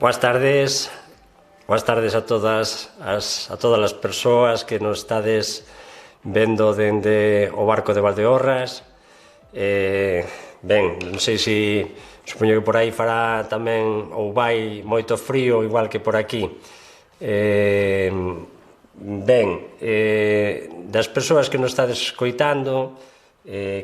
Boas tardes a todas as persoas que nos estades vendo dende o barco de Valdeorras. Ben, non sei se supoño que por aí fará tamén ou vai moito frío, igual que por aquí. Ben, das persoas que nos estades escoitando,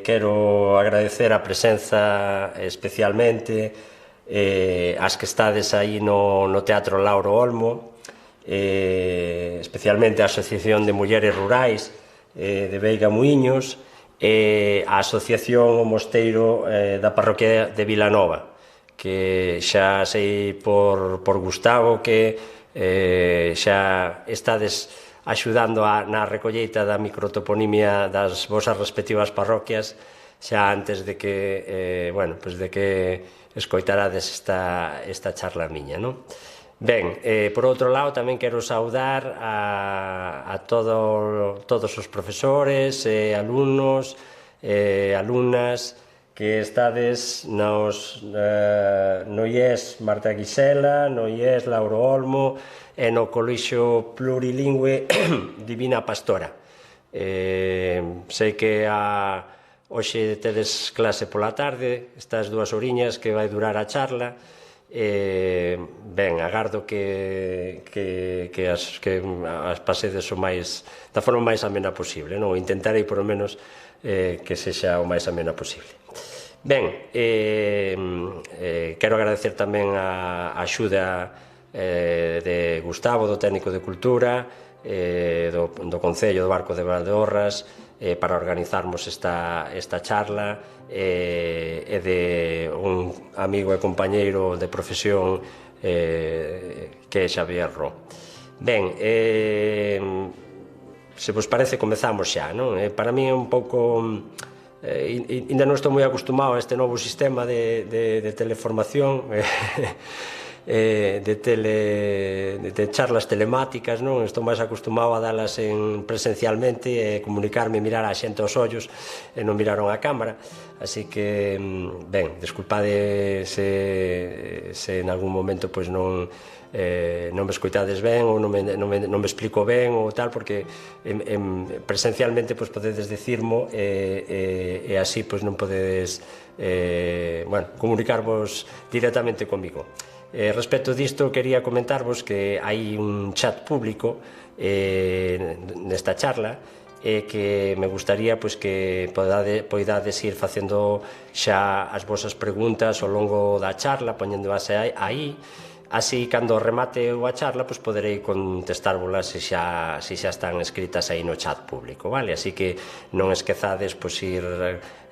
quero agradecer a presenza especialmente as que estades aí no Teatro Lauro Olmo, especialmente a Asociación de Mulleres Rurais de Veiga Muíños e a Asociación O Mosteiro da Parroquia de Vilanova, que xa sei por Gustavo que xa estades axudando na recolleita da microtoponimia das vosas respectivas parroquias xa antes de que, de que escoitarades esta charla miña, non? Ben, por outro lado, tamén quero saudar a todos os profesores, alumnos, alumnas que estades no IES Marta Guisela, no IES Lauro Olmo e no Colexio Plurilingüe Divina Pastora. Sei que hoxe tedes clase pola tarde, estas 2 horiñas que vai durar a charla. Ben, agardo que as pasedes da forma máis amena posible, non? Intentarei, por lo menos, que sexa o máis amena posible. Ben, quero agradecer tamén a axuda de Gustavo, do técnico de Cultura, do Concello do Barco de Valdeorras, para organizarmos esta charla, e de un amigo e compañeiro de profesión que é Xavier Ro. Ben, se vos parece, comezamos xa, non? Para mí é un pouco... Ainda non estou moi acostumado a este novo sistema de teleformación, de charlas telemáticas, non? Estou máis acostumado a dalas presencialmente e comunicarme, mirar a xente aos ollos e non miraron a cámara, así que, ben, desculpade se en algún momento non me escoitades ben ou non me explico ben ou tal, porque presencialmente podedes dicirmo e así non podedes comunicarvos directamente comigo. Respecto disto, quería comentarvos que hai un chat público nesta charla e que me gustaría que poidades ir facendo xa as vosas preguntas ao longo da charla, poñéndoas aí. Así, cando remate a charla, poderei contestárvolas se xa están escritas aí no chat público, vale? Así que non esquezades ir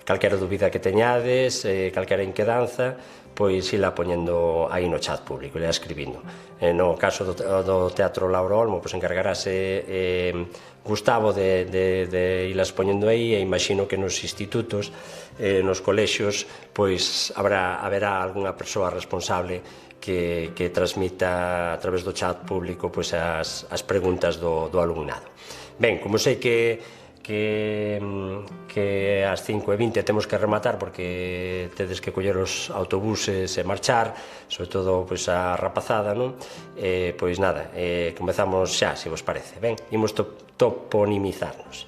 calquera dúbida que teñades, calquera inquedanza, ila poñendo aí no chat público, ila escribindo. No caso do Teatro Lauro Olmo, encargarase Gustavo de ilas poñendo aí, e imagino que nos institutos, nos colexios, haberá algunha persoa responsable que transmita a través do chat público as preguntas do alumnado. Ben, como sei que ás 5:20 temos que rematar porque tedes que coller os autobuses e marchar, sobre todo a rapazada, non? Nada, comezamos xa, se vos parece. Ben, imos toponimizarnos.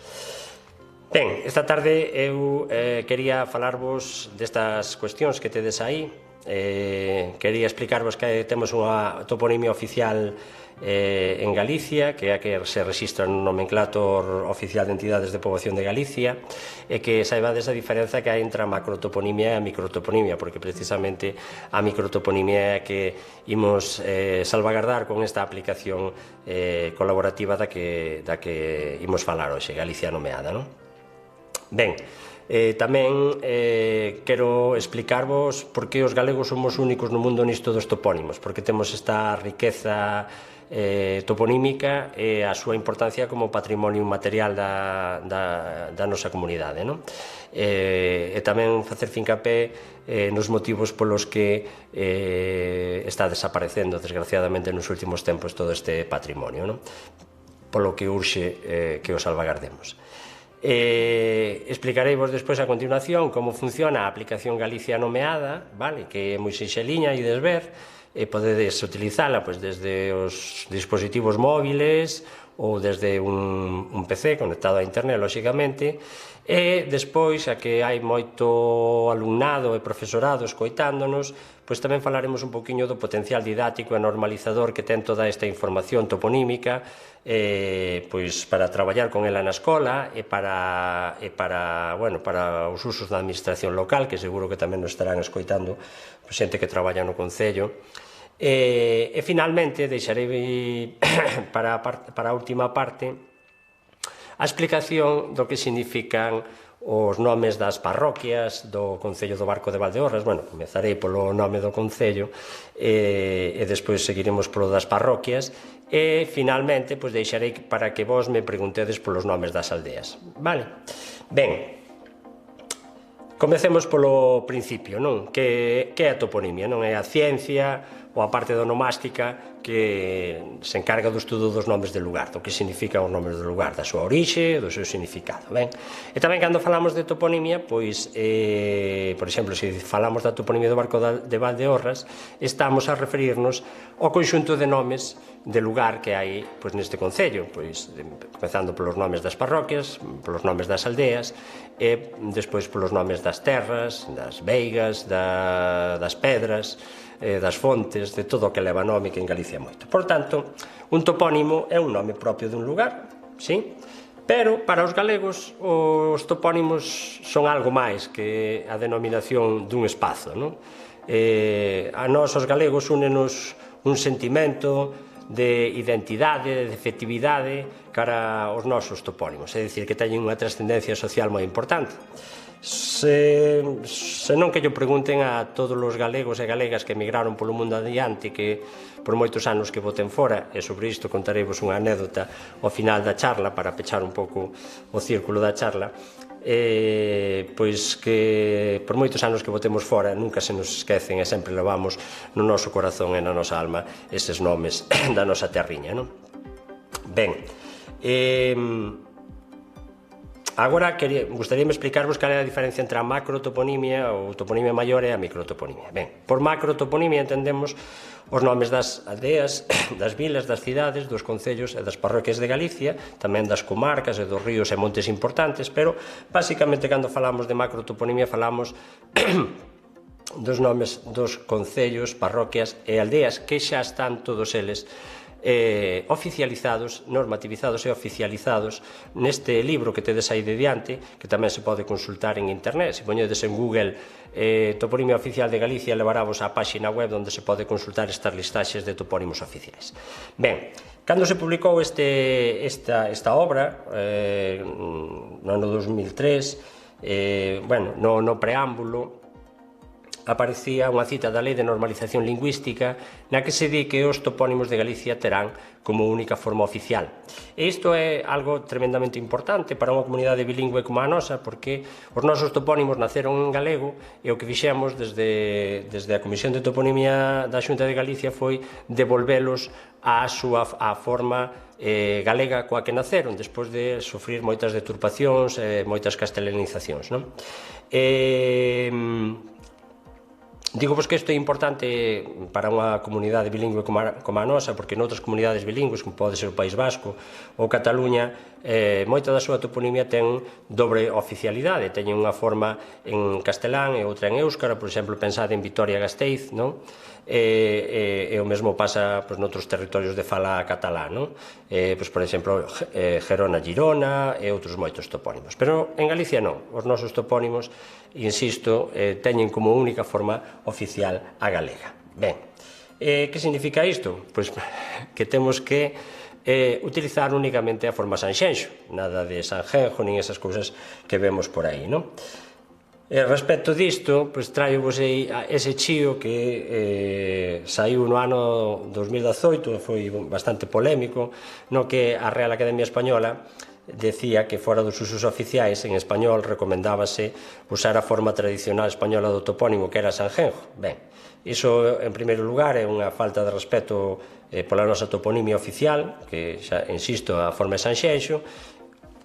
Ben, esta tarde eu quería falarvos destas cuestións que tedes aí. Quería explicarvos que temos unha toponimia oficial en Galicia, que é a que se rexistra no nomenclator oficial de entidades de poboación de Galicia, e que saibades a diferenza que hai entre a macrotoponimia e a microtoponimia, porque precisamente a microtoponimia é a que imos salvagardar con esta aplicación colaborativa da que imos falar hoxe, Galicia Nomeada, non? Ben, tamén quero explicarvos por que os galegos somos únicos no mundo nisto dos topónimos, porque temos esta riqueza toponímica e a súa importancia como patrimonio inmaterial da nosa comunidade, non? E tamén facer fincapé nos motivos polos que está desaparecendo, desgraciadamente, nos últimos tempos todo este patrimonio, non? Polo que urxe que o salvagardemos. Explicareivos despois a continuación como funciona a aplicación Galicia Nomeada, vale? Que é moi sinxeliña, ides ver, podedes utilizala desde os dispositivos móviles ou desde un PC conectado a internet, lóxicamente, e despois, xa que hai moito alumnado e profesorado escoitándonos, pois tamén falaremos un poquinho do potencial didáctico e normalizador que ten toda esta información toponímica pois para traballar con ela na escola e para os usos da administración local, que seguro que tamén nos estarán escoitando xente que traballa no Concello. E finalmente deixarei para a última parte a explicación do que significan os nomes das parroquias do Concello do Barco de Valdeorras. Bueno, comezarei polo nome do Concello e despois seguiremos polo das parroquias e finalmente deixarei para que vos me preguntedes polos nomes das aldeas. Vale? Ben, comecemos polo principio, non? Que é a toponimia, non? É a ciencia ou a parte da onomástica que se encarga do estudo dos nomes de lugar, do que significan os nomes do lugar, da súa orixe, do seu significado, ben? E tamén cando falamos de toponimia, pois, por exemplo, se falamos da toponimia do Barco de Valdeorras, estamos a referirnos ao conxunto de nomes de lugar que hai neste concello, comezando polos nomes das parroquias, polos nomes das aldeas e despois polos nomes das terras, das veigas, das pedras, das fontes, de todo o que leva nome, que en Galicia é moito. Por tanto, un topónimo é un nome propio dun lugar, sí? Pero para os galegos os topónimos son algo máis que a denominación dun espazo, non? A nós os galegos únenos un sentimento de identidade, de efectividade cara aos nosos topónimos, é dicir, que teñen unha trascendencia social moi importante. Se non que lle pregunten a todos os galegos e galegas que emigraron polo mundo adiante, que por moitos anos que voten fora, e sobre isto contareivos unha anécdota ao final da charla para pechar un pouco o círculo da charla, pois que por moitos anos que votemos fora nunca se nos esquecen e sempre levamos no noso corazón e na nosa alma eses nomes da nosa terriña, non? Ben, agora gustaríame explicarvos cal é a diferencia entre a macrotoponimia ou toponimia maior e a microtoponimia. Ben, por macrotoponimia entendemos os nomes das aldeas, das vilas, das cidades, dos concellos e das parroquias de Galicia, tamén das comarcas e dos ríos e montes importantes, pero basicamente cando falamos de macrotoponimia falamos dos nomes dos concellos, parroquias e aldeas que xa están todos eles oficializados, normativizados e oficializados neste libro que tedes aí de diante, que tamén se pode consultar en internet. Se poñedes en Google Toponimia Oficial de Galicia, levaravos á páxina web onde se pode consultar estas listaxes de topónimos oficiais. Ben, cando se publicou esta obra no ano 2003, no preámbulo aparecía unha cita da Lei de Normalización Lingüística na que se di que os topónimos de Galicia terán como única forma oficial. E isto é algo tremendamente importante para unha comunidade bilingüe como a nosa, porque os nosos topónimos naceron en galego e o que fixemos desde a Comisión de Toponimia da Xunta de Galicia foi devolvelos á forma galega coa que naceron, despois de sufrir moitas deturpacións e moitas castelanizacións, non? Digovos que isto é importante para unha comunidade bilingüe como a nosa, porque noutras comunidades bilingües, como pode ser o País Vasco ou Cataluña, moita da súa toponimia ten dobre oficialidade, teñen unha forma en castelán e outra en éuscara, por exemplo, pensade en Vitoria-Gasteiz, non? E o mesmo pasa noutros territorios de fala catalá, non? Por exemplo, Gerona-Girona e outros moitos topónimos. Pero en Galicia non, os nosos topónimos, insisto, teñen como única forma oficial a galega. Ben, que significa isto? Pois que temos que utilizar únicamente a forma Sanxenxo, nada de Sanjenjo, nin esas cousas que vemos por aí, non? Respecto disto, traio-vos ese chío que saiu no ano 2018, foi bastante polémico, no que a Real Academia Española decía que fora dos usos oficiais en español recomendábase usar a forma tradicional española do topónimo que era Sanjenjo. Ben, iso en primeiro lugar é unha falta de respeto pola nosa toponimia oficial, que xa insisto, a forma é Sanxenxo.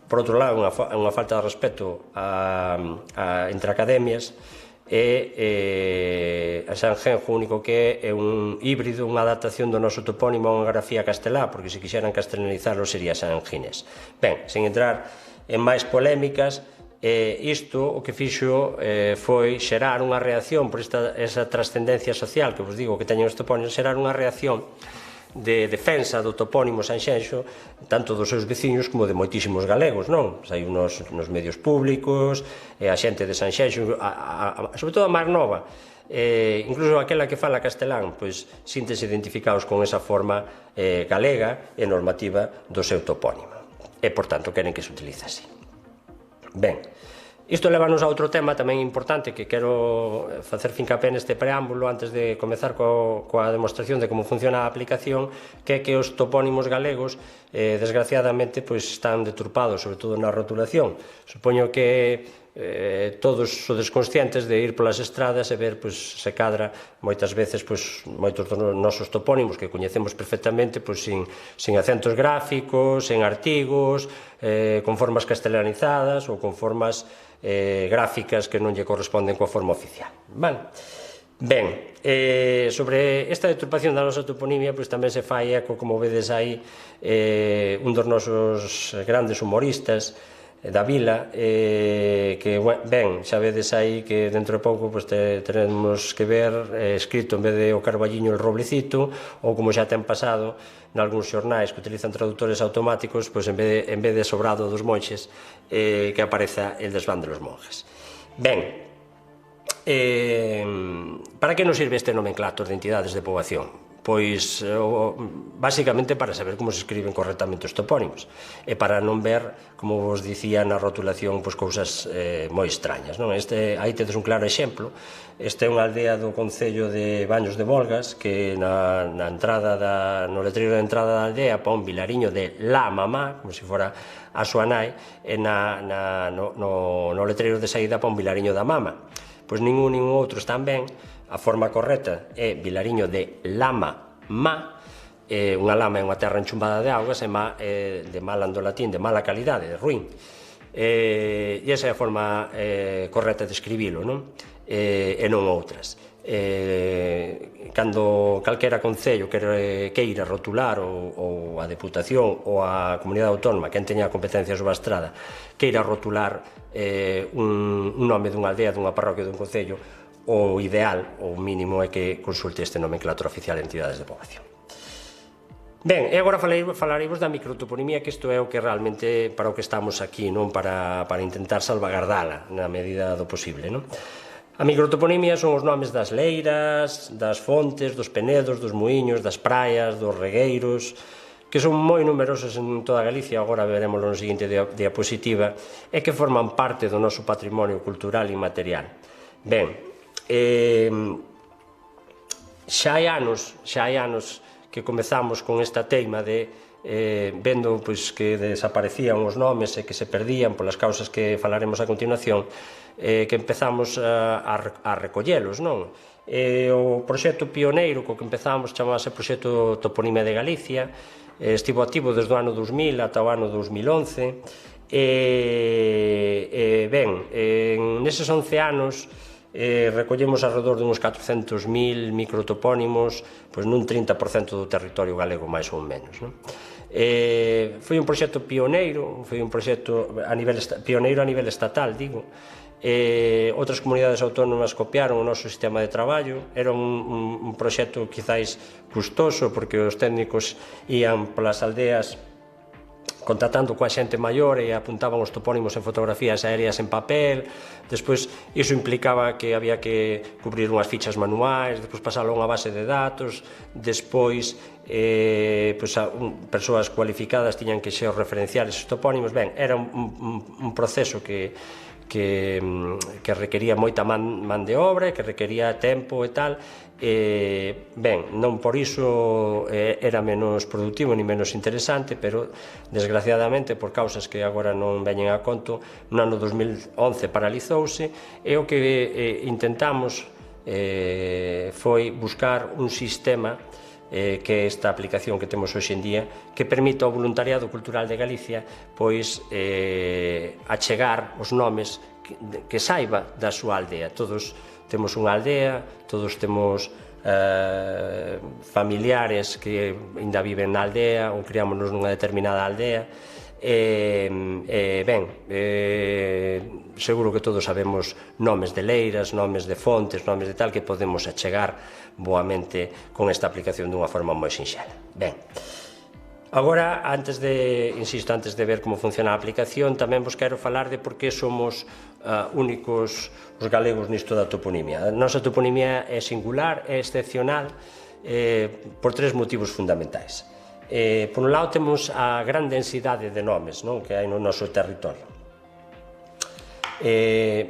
Por outro lado, unha falta de respeto entre academias e a Sanjenjo o único que é un híbrido, unha adaptación do noso topónimo a unha grafía castelá, porque se quixeran castelanizarlo sería Sanjines. Ben, sen entrar en máis polémicas, isto o que fixo foi xerar unha reacción por esa trascendencia social que vos digo que teñen os topónimos, xerar unha reacción de defensa do topónimo Sanxenxo, tanto dos seus veciños como de moitísimos galegos, non? Hai nos medios públicos, a xente de Sanxenxo, sobre todo a máis nova, incluso aquela que fala castelán, pois síntese identificados con esa forma galega e normativa do seu topónimo. E, por tanto, queren que se utilice así. Ben, isto levanos a outro tema tamén importante que quero facer fincapé neste preámbulo antes de comezar coa demostración de como funciona a aplicación, que é que os topónimos galegos desgraciadamente están deturpados, sobre todo na rotulación. Supoño que todos sodes conscientes de ir polas estradas e ver se cadra moitas veces moitos dos nosos topónimos que coñecemos perfectamente sin acentos gráficos, sen artigos, con formas castelanizadas ou con formas gráficas que non lle corresponden coa forma oficial. Ben, sobre esta deturpación da nosa toponimia tamén se fai eco, como vedes aí, un dos nosos grandes humoristas da vila, que, ben, xa vedes aí que dentro de pouco teremos que ver escrito en vez de o Carballiño el Roblecito, ou como xa ten pasado nalgúns xornais que utilizan traductores automáticos, en vez de Sobrado dos Monxes, que apareza el Desván de los Monjes. Ben, para que nos sirve este nomenclator de entidades de poboación? Pois, basicamente, para saber como se escriben correctamente os topónimos e para non ver, como vos dicía na rotulación, cousas moi extrañas. Aí tedes un claro exemplo. Esta é unha aldea do concello de Baños de Volgas que no letreiro de entrada da aldea pon Vilariño de la mamá, como se fora a súa nai, e no letreiro de saída pon Vilariño da mama. Pois ningún outro están ben. A forma correcta é Vilariño de Lama Ma, unha lama é unha terra enchumbada de augas, e ma de mal do latín, de mala calidade, de ruín. E esa é a forma correcta de escribilo, e non outras. Cando calquera concello queira rotular, ou a Deputación ou a Comunidade Autónoma, quen teña competencia sobre a estrada, queira rotular un nome dunha aldea, dunha parroquia, dun concello, o ideal, o mínimo, é que consulte este nomenclator oficial de entidades de poboación. Ben, e agora falareivos da microtoponimia, que isto é o que realmente para o que estamos aquí, para intentar salvagardala na medida do posible. A microtoponimia son os nomes das leiras, das fontes, dos penedos, dos muiños, das praias, dos regueiros, que son moi numerosos en toda Galicia, agora veremoslo no seguinte diapositiva, e que forman parte do noso patrimonio cultural e inmaterial. Ben, xa hai anos que comezamos con esta teima de vendo que desaparecían os nomes e que se perdían polas causas que falaremos a continuación, que empezamos a recollelos. O proxecto pioneiro co que empezamos chamase Proxecto Toponimia de Galicia, estivo activo desde o ano 2000 ata o ano 2011, e ben, neses 11 anos recollemos alrededor de uns 400.000 microtopónimos nun 30% do territorio galego, máis ou menos. Foi un proxecto pioneiro, pioneiro a nivel estatal, digo. Outras comunidades autónomas copiaron o noso sistema de traballo. Era un proxecto quizáis custoso, porque os técnicos ían polas aldeas contactando coa xente maior e apuntaban os topónimos en fotografías aéreas en papel. Despois, iso implicaba que había que cubrir unhas fichas manuais, despois pasalo a unha base de datos, despois persoas cualificadas tiñan que referenciar esos topónimos. Ben, era un proceso que requería moita man de obra, que requería tempo e tal. Ben, non por iso era menos productivo ni menos interesante, pero desgraciadamente, por causas que agora non veñen a conto, no ano 2011 paralizouse, e o que intentamos foi buscar un sistema, que é esta aplicación que temos hoxe en día, que permita ao voluntariado cultural de Galicia achegar os nomes que saiba da súa aldea. Todos temos unha aldea, todos temos familiares que ainda viven na aldea ou criámonos nunha determinada aldea. Seguro que todos sabemos nomes de leiras, nomes de fontes, nomes de tal, que podemos achegar boamente con esta aplicación dunha forma moi sinxela. Ben, agora, antes de ver como funciona a aplicación, tamén vos quero falar de por que somos únicos os galegos nisto da toponimia. A nosa toponimia é singular, é excepcional, por tres motivos fundamentais. Por un lado, temos a gran densidade de nomes que hai no noso territorio.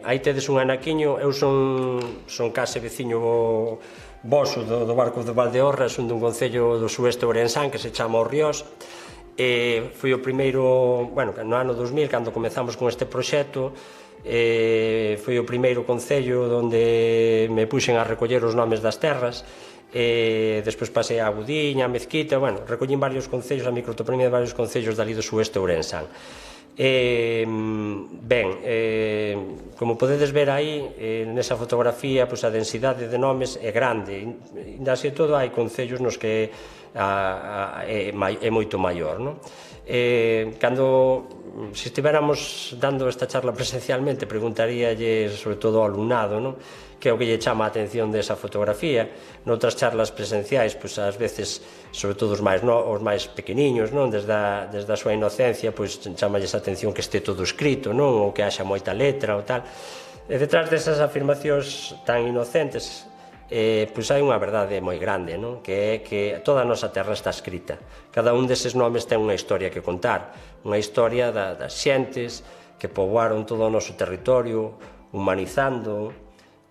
Aí tedes un anaquiño, eu son case veciño voso do Barco de Valdeorras, son dun concello do sueste ourensán que se chama O Riós. Foi o primeiro, no ano 2000, cando comezamos con este proxecto, foi o primeiro concello onde me puxen a recoller os nomes das terras. Despois pasei a Agudiña, a Mezquita, recollín varios concellos, a microtoponimia de varios concellos dali do sueste ourensán. Como podedes ver aí, nesa fotografía, a densidade de nomes é grande, ainda así todo hai concellos nos que é moito maior. Se estiveramos dando esta charla presencialmente, preguntaríalle sobre todo ao alumnado que é o que lle chama a atención desa fotografía. Noutras charlas presenciais, ás veces, sobre todo os máis pequeniños, desde a súa inocencia, chamalles a atención que este todo escrito, ou que haxa moita letra ou tal. E detrás desas afirmacións tan inocentes, hai unha verdade moi grande, que é que toda a nosa terra está escrita. Cada un deses nomes ten unha historia que contar, unha historia das xentes que poboaron todo o noso territorio, humanizando,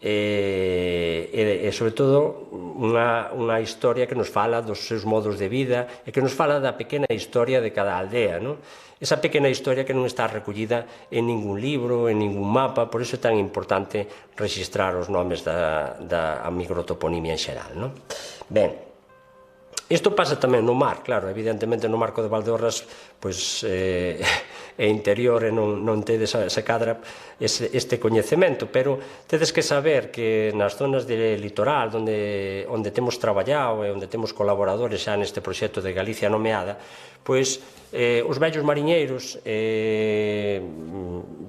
e sobre todo unha historia que nos fala dos seus modos de vida e que nos fala da pequena historia de cada aldea. Esa pequena historia que non está recollida en ningún libro, en ningún mapa, por iso é tan importante registrar os nomes da microtoponimia en xeral. Ben, isto pasa tamén no mar, claro, evidentemente no Marco de Valdeorras é interior e non tedes se cadra este coñecemento, pero tedes que saber que nas zonas de litoral onde temos traballado e onde temos colaboradores xa neste proxecto de Galicia Nomeada, os vellos mariñeiros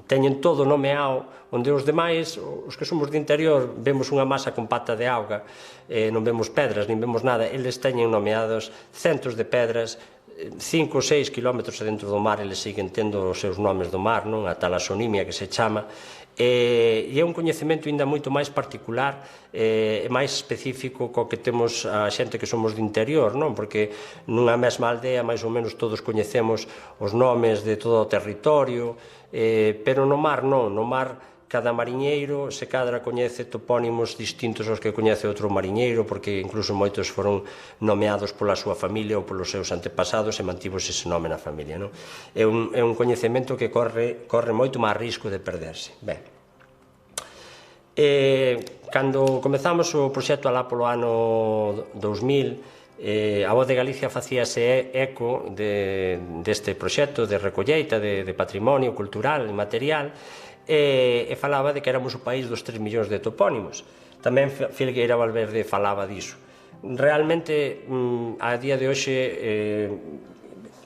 teñen todo nomeado, onde os demais, os que somos de interior, vemos unha masa compacta de auga, non vemos pedras, nin vemos nada, eles teñen nomeados centos de pedras, 5 ou 6 kilómetros dentro do mar, eles siguen tendo os seus nomes do mar, a talasonimia que se chama, e é un coñecemento ainda moito máis particular e máis específico co que temos a xente que somos de interior, porque nunha mesma aldea máis ou menos todos coñecemos os nomes de todo o territorio, pero no mar non, no mar cada mariñeiro se cadra coñece topónimos distintos aos que coñece outro mariñeiro, porque incluso moitos foron nomeados pola súa familia ou polos seus antepasados e mantivos ese nome na familia. É un coñecemento que corre moito máis risco de perderse. Ben, cando comezamos o proxecto alá polo ano 2000, a Voz de Galicia facíase eco deste proxecto de recolleita de patrimonio cultural e material, e falaba de que éramos o país dos 3 millóns de topónimos. Tamén Filgueira Valverde falaba diso. Realmente, a día de hoxe,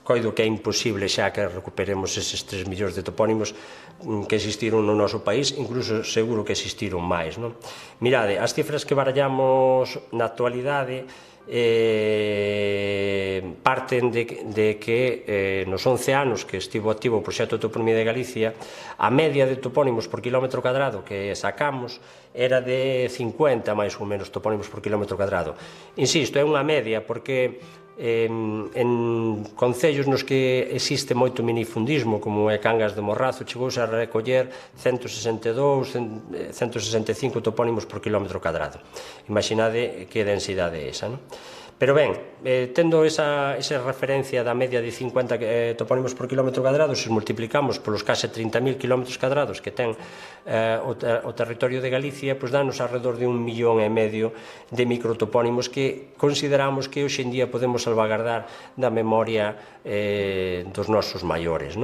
coido que é imposible xa que recuperemos eses 3 millóns de topónimos que existiron no noso país, incluso seguro que existiron máis. Mirade, as cifras que barallamos na actualidade parten de que nos 11 anos que estivo activo o proxecto de toponimia de Galicia, a media de topónimos por kilómetro cadrado que sacamos era de 50 máis ou menos topónimos por kilómetro cadrado. Insisto, é unha media porque en concellos nos que existe moito minifundismo, como é Cangas de Morrazo, chegouse a recoller 162, 165 topónimos por kilómetro cadrado. Imaginade que densidade é esa, non? Pero ben, tendo esa referencia da media de 50 topónimos por kilómetro cadrado, se multiplicamos polos case 30.000 kilómetros cadrados que ten o territorio de Galicia, danos alrededor de 1,5 millón de microtopónimos que consideramos que hoxe en día podemos salvagardar da memoria dos nosos maiores.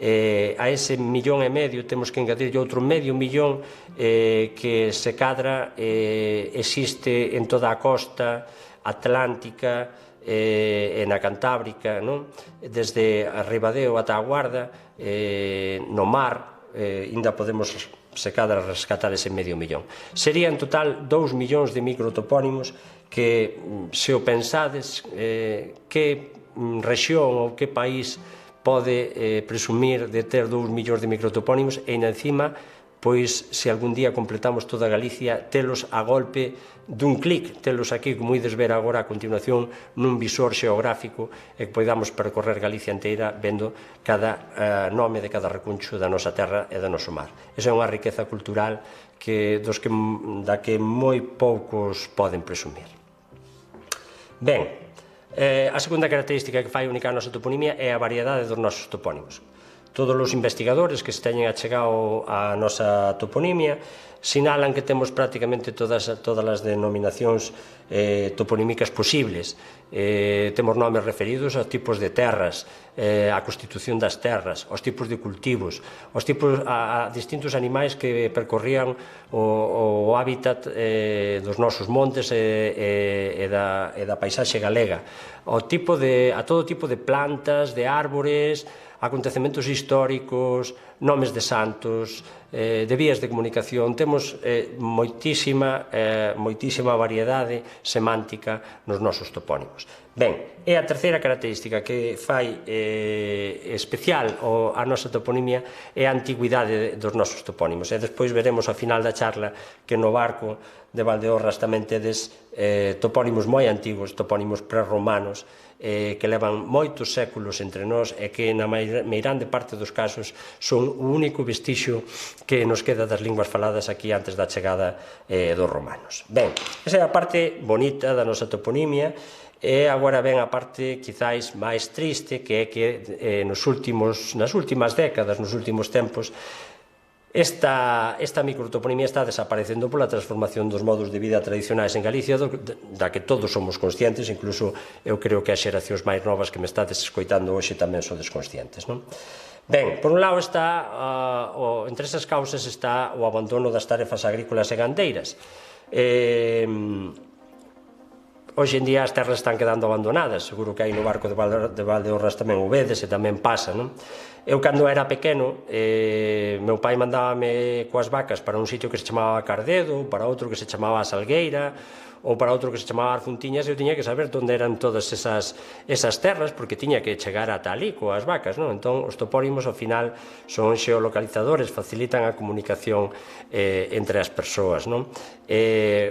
A ese 1,5 millón temos que engadirlle outro medio millón que se cadra existe en toda a costa atlántica e na Cantábrica, desde a Ribadeo ata a Guarda, no mar, ainda podemos se cadra rescatar ese 1,5 millón. Sería en total 2 millóns de microtopónimos que, se o pensades, que rexión ou que país pode presumir de ter 2 millóns de microtopónimos e, encima, pois, se algún día completamos toda Galicia, telos a golpe dun clic, telos aquí, como ides ver agora a continuación, nun visor xeográfico, e que podamos percorrer Galicia inteira vendo cada nome de cada recuncho da nosa terra e do noso mar. Esa é unha riqueza cultural da que moi poucos poden presumir. Ben, a segunda característica que fai única a nosa toponimia é a variedade dos nosos topónimos. Todos os investigadores que se teñen achegado á nosa toponimia sinalan que temos prácticamente todas as denominacións toponímicas posibles. Temos nomes referidos aos tipos de terras, á constitución das terras, aos tipos de cultivos, a distintos animais que percorrían o hábitat dos nosos montes e da paisaxe galega, a todo tipo de plantas, de árbores, acontecementos históricos, nomes de santos, de vías de comunicación. Temos moitísima variedade semántica nos nosos topónimos. Ben, e a terceira característica que fai especial a nosa toponimia é a antigüidade dos nosos topónimos. E despois veremos ao final da charla que no Barco de Valdeorras tamén tedes topónimos moi antigos, topónimos prerromanos, que levan moitos séculos entre nós e que na meirande parte dos casos son o único vestixio que nos queda das linguas faladas aquí antes da chegada dos romanos. Ben, esa é a parte bonita da nosa toponimia. E agora ven a parte quizáis máis triste, que é que nas últimas décadas, nos últimos tempos, esta microtoponimia está desaparecendo pola transformación dos modos de vida tradicionais en Galicia, da que todos somos conscientes, incluso eu creo que as xeracións máis novas que me estades escoitando hoxe tamén sodes conscientes. Ben, por un lado entre esas causas está o abandono das tarefas agrícolas e gandeiras. Hoxe en día as terras están quedando abandonadas, seguro que aí no Barco de Valdeorras tamén o vedes e tamén pasa, non? Eu, cando era pequeno, meu pai mandábame coas vacas para un sitio que se chamaba Cardedo, para outro que se chamaba Salgueira, ou para outro que se chamaba Arfuntiñas, eu tiña que saber onde eran todas esas terras, porque tiña que chegar ata ali coas vacas, non? Entón, os topónimos, ao final, son xeolocalizadores, facilitan a comunicación entre as persoas, non?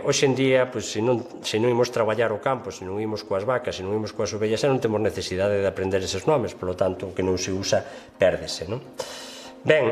Hoxe en día, se non imos traballar o campo, se non imos coas vacas, se non imos coas ovellas, non temos necesidade de aprender eses nomes, polo tanto, o que non se usa, pérdese, non? Ben,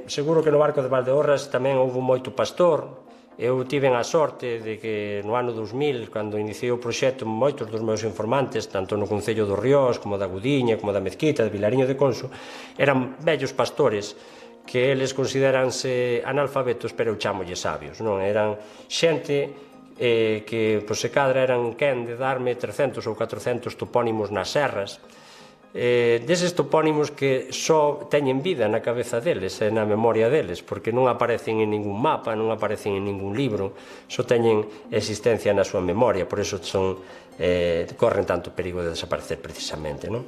seguro que no Barco de Valdeorras tamén houve moito pastor. Eu tiven a sorte de que no ano 2000, cando iniciei o proxecto, moitos dos meus informantes, tanto no Concello do Riós, como da Gudiña, como da Mezquita, de Vilariño de Conso, eran vellos pastores que eles consideranse analfabetos, pero eu chámolle sabios, non? Eran xente que, se cadra, eran quen de darme 300 ou 400 topónimos nas serras, deses topónimos que só teñen vida na cabeza deles e na memoria deles, porque non aparecen en ningún mapa, non aparecen en ningún libro, só teñen existencia na súa memoria, por iso corren tanto perigo de desaparecer precisamente, non?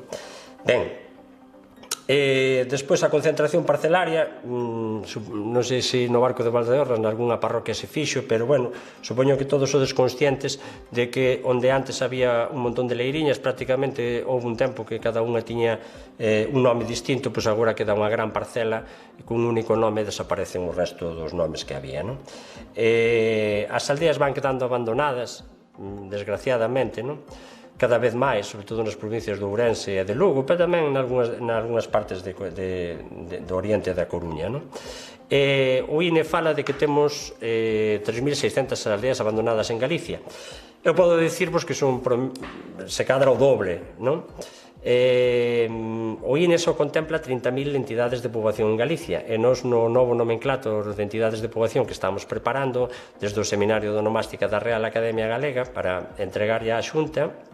Ben, despois a concentración parcelaria, non sei se no Barco de Valdeorras nalgúna parroquia se fixo, pero bueno, supoño que todos sodes conscientes de que onde antes había un montón de leiriñas, prácticamente houve un tempo que cada unha tiña un nome distinto, pois agora queda unha gran parcela e cun único nome desaparecen o resto dos nomes que había, non? As aldeas van quedando abandonadas, desgraciadamente, non? Cada vez máis, sobre todo nas provincias de Ourense e de Lugo, pero tamén nalgúnas partes do oriente da Coruña. O INE fala de que temos 3.600 aldeas abandonadas en Galicia. Eu podo dicirvos que se cadra o doble, non? O INE só contempla 30.000 entidades de poboación en Galicia e nós no novo nomenclator de entidades de poboación que estamos preparando desde o Seminario de Onomástica da Real Academia Galega para entregar á Xunta,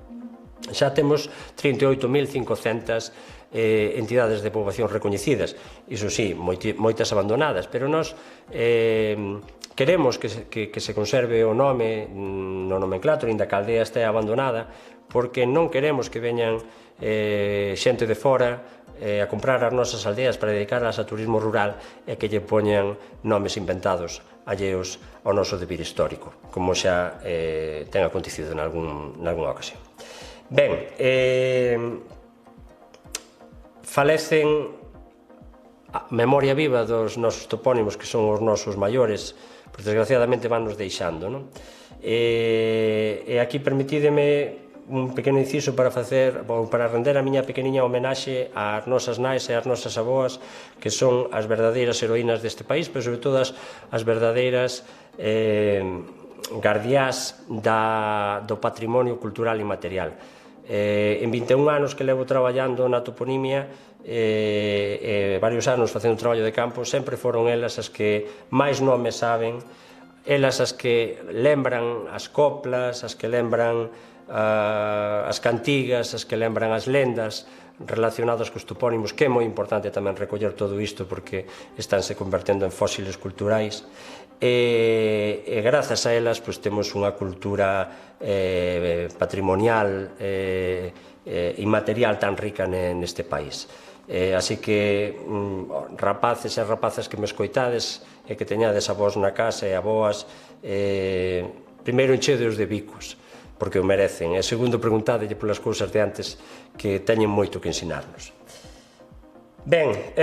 xa temos 38.500 entidades de poboación recoñecidas, iso sí, moitas abandonadas, pero nós queremos que se conserve o nome no nomenclator, inda que a aldea este abandonada, porque non queremos que veñan xente de fora a comprar as nosas aldeas para dedicarlas a turismo rural e que lle poñan nomes inventados alleos ao noso devir histórico, como xa ten acontecido en algunha ocasión. Ben, falecen a memoria viva dos nosos topónimos, que son os nosos maiores, pois desgraciadamente van nos deixando, non? E aquí permitídeme un pequeno inciso para render a miña pequeniña homenaxe ás nosas nais e ás nosas aboas, que son as verdadeiras heroínas deste país, pero sobre todo as verdadeiras guardiás do patrimonio cultural e material. En 21 anos que levo traballando na toponimia, varios anos facendo traballo de campo, sempre foron elas as que máis nomes saben, elas as que lembran as coplas, as que lembran as cantigas, as que lembran as lendas relacionadas cos topónimos, que é moi importante tamén recoller todo isto porque estánse convertendo en fósiles culturais, e grazas a elas temos unha cultura patrimonial e inmaterial tan rica neste país. Así que, rapaces e rapazas que me escoitades e que teñades avós na casa e aboas, primeiro enchedeos de bicos, porque o merecen, e segundo, preguntádelle polas cousas de antes que teñen moito que ensinarnos. Ben,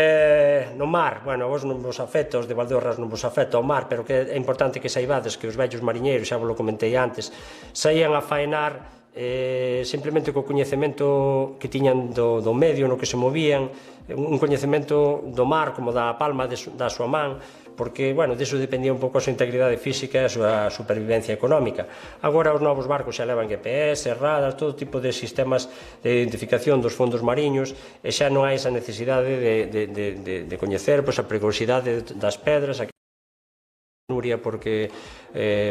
no mar, bueno, vos non vos afecta, os de Valdeorras non vos afecta o mar, pero que é importante que saibades que os vellos mariñeiros, xa vos lo comentei antes, saían a faenar simplemente co coñecemento que tiñan do medio no que se movían, un coñecemento do mar como da palma da súa man, porque, bueno, diso dependía un pouco a súa integridade física e a súa supervivencia económica. Agora os novos barcos xa levan GPS, radar, todo tipo de sistemas de identificación dos fondos mariños, e xa non hai esa necesidade de coñecer a perigosidade das pedras, porque,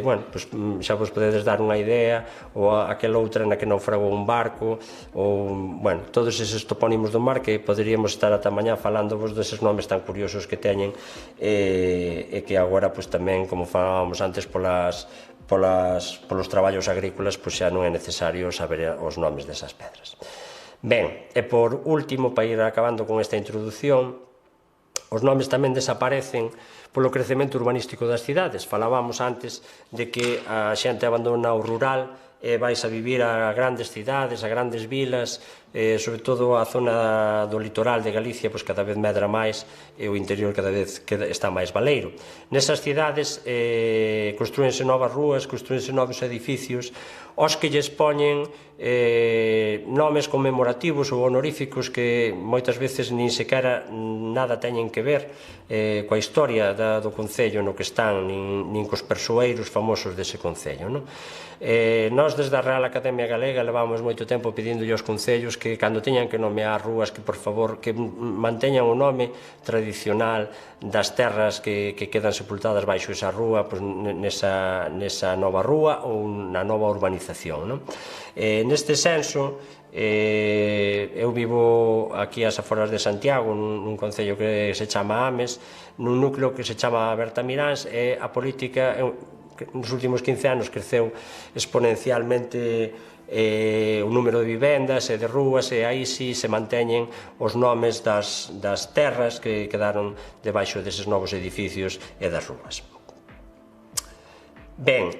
bueno, xa vos podedes dar unha idea, ou aquela outra na que naufragou un barco, ou, bueno, todos eses topónimos do mar que poderíamos estar ata mañá falándovos deses nomes tan curiosos que teñen, e que agora, tamén, como falábamos antes, polos traballos agrícolas, xa non é necesario saber os nomes desas pedras. Ben, e por último, para ir acabando con esta introdución, os nomes tamén desaparecen polo crecemento urbanístico das cidades. Falábamos antes de que a xente abandona o rural e vais a vivir a grandes cidades, a grandes vilas, sobre todo a zona do litoral de Galicia, cada vez medra máis, e o interior cada vez está máis baleiro. Nesas cidades construense novas rúas, construense novos edificios, aos que lles poñen nomes conmemorativos ou honoríficos que moitas veces nin sequera nada teñen que ver coa historia do concello no que están, nin cos persoeiros famosos dese concello. Nós, desde a Real Academia Galega, levamos moito tempo pedindo aos concellos que, cando teñan que nomear rúas, que, por favor, que manteñan o nome tradicional das terras que quedan sepultadas baixo esa rúa, nesa nova rúa ou na nova urbanización. Neste senso, eu vivo aquí ás aforas de Santiago, nun concello que se chama Ames, nun núcleo que se chama Bertamiráns, e a política nos últimos 15 anos creceu exponencialmente o número de vivendas e de rúas, e aí si se manteñen os nomes das terras que quedaron debaixo deses novos edificios e das rúas. Ben,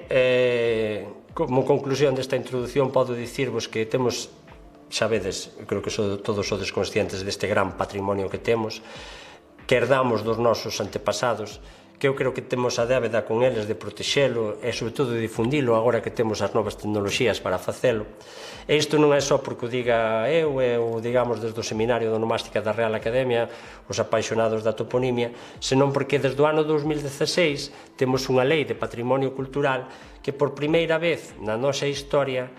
como conclusión desta introducción, podo dicirvos que temos, xa vedes, creo que todos sodes conscientes deste gran patrimonio que temos, que herdamos dos nosos antepasados, que eu creo que temos a débeda con eles de protexelo e, sobre todo, de difundilo agora que temos as novas tecnoloxías para facelo. E isto non é só porque o diga eu, ou digamos desde o Seminario de Onomástica da Real Academia, os apaixonados da toponimia, senón porque desde o ano 2016 temos unha lei de patrimonio cultural que por primeira vez na nosa historia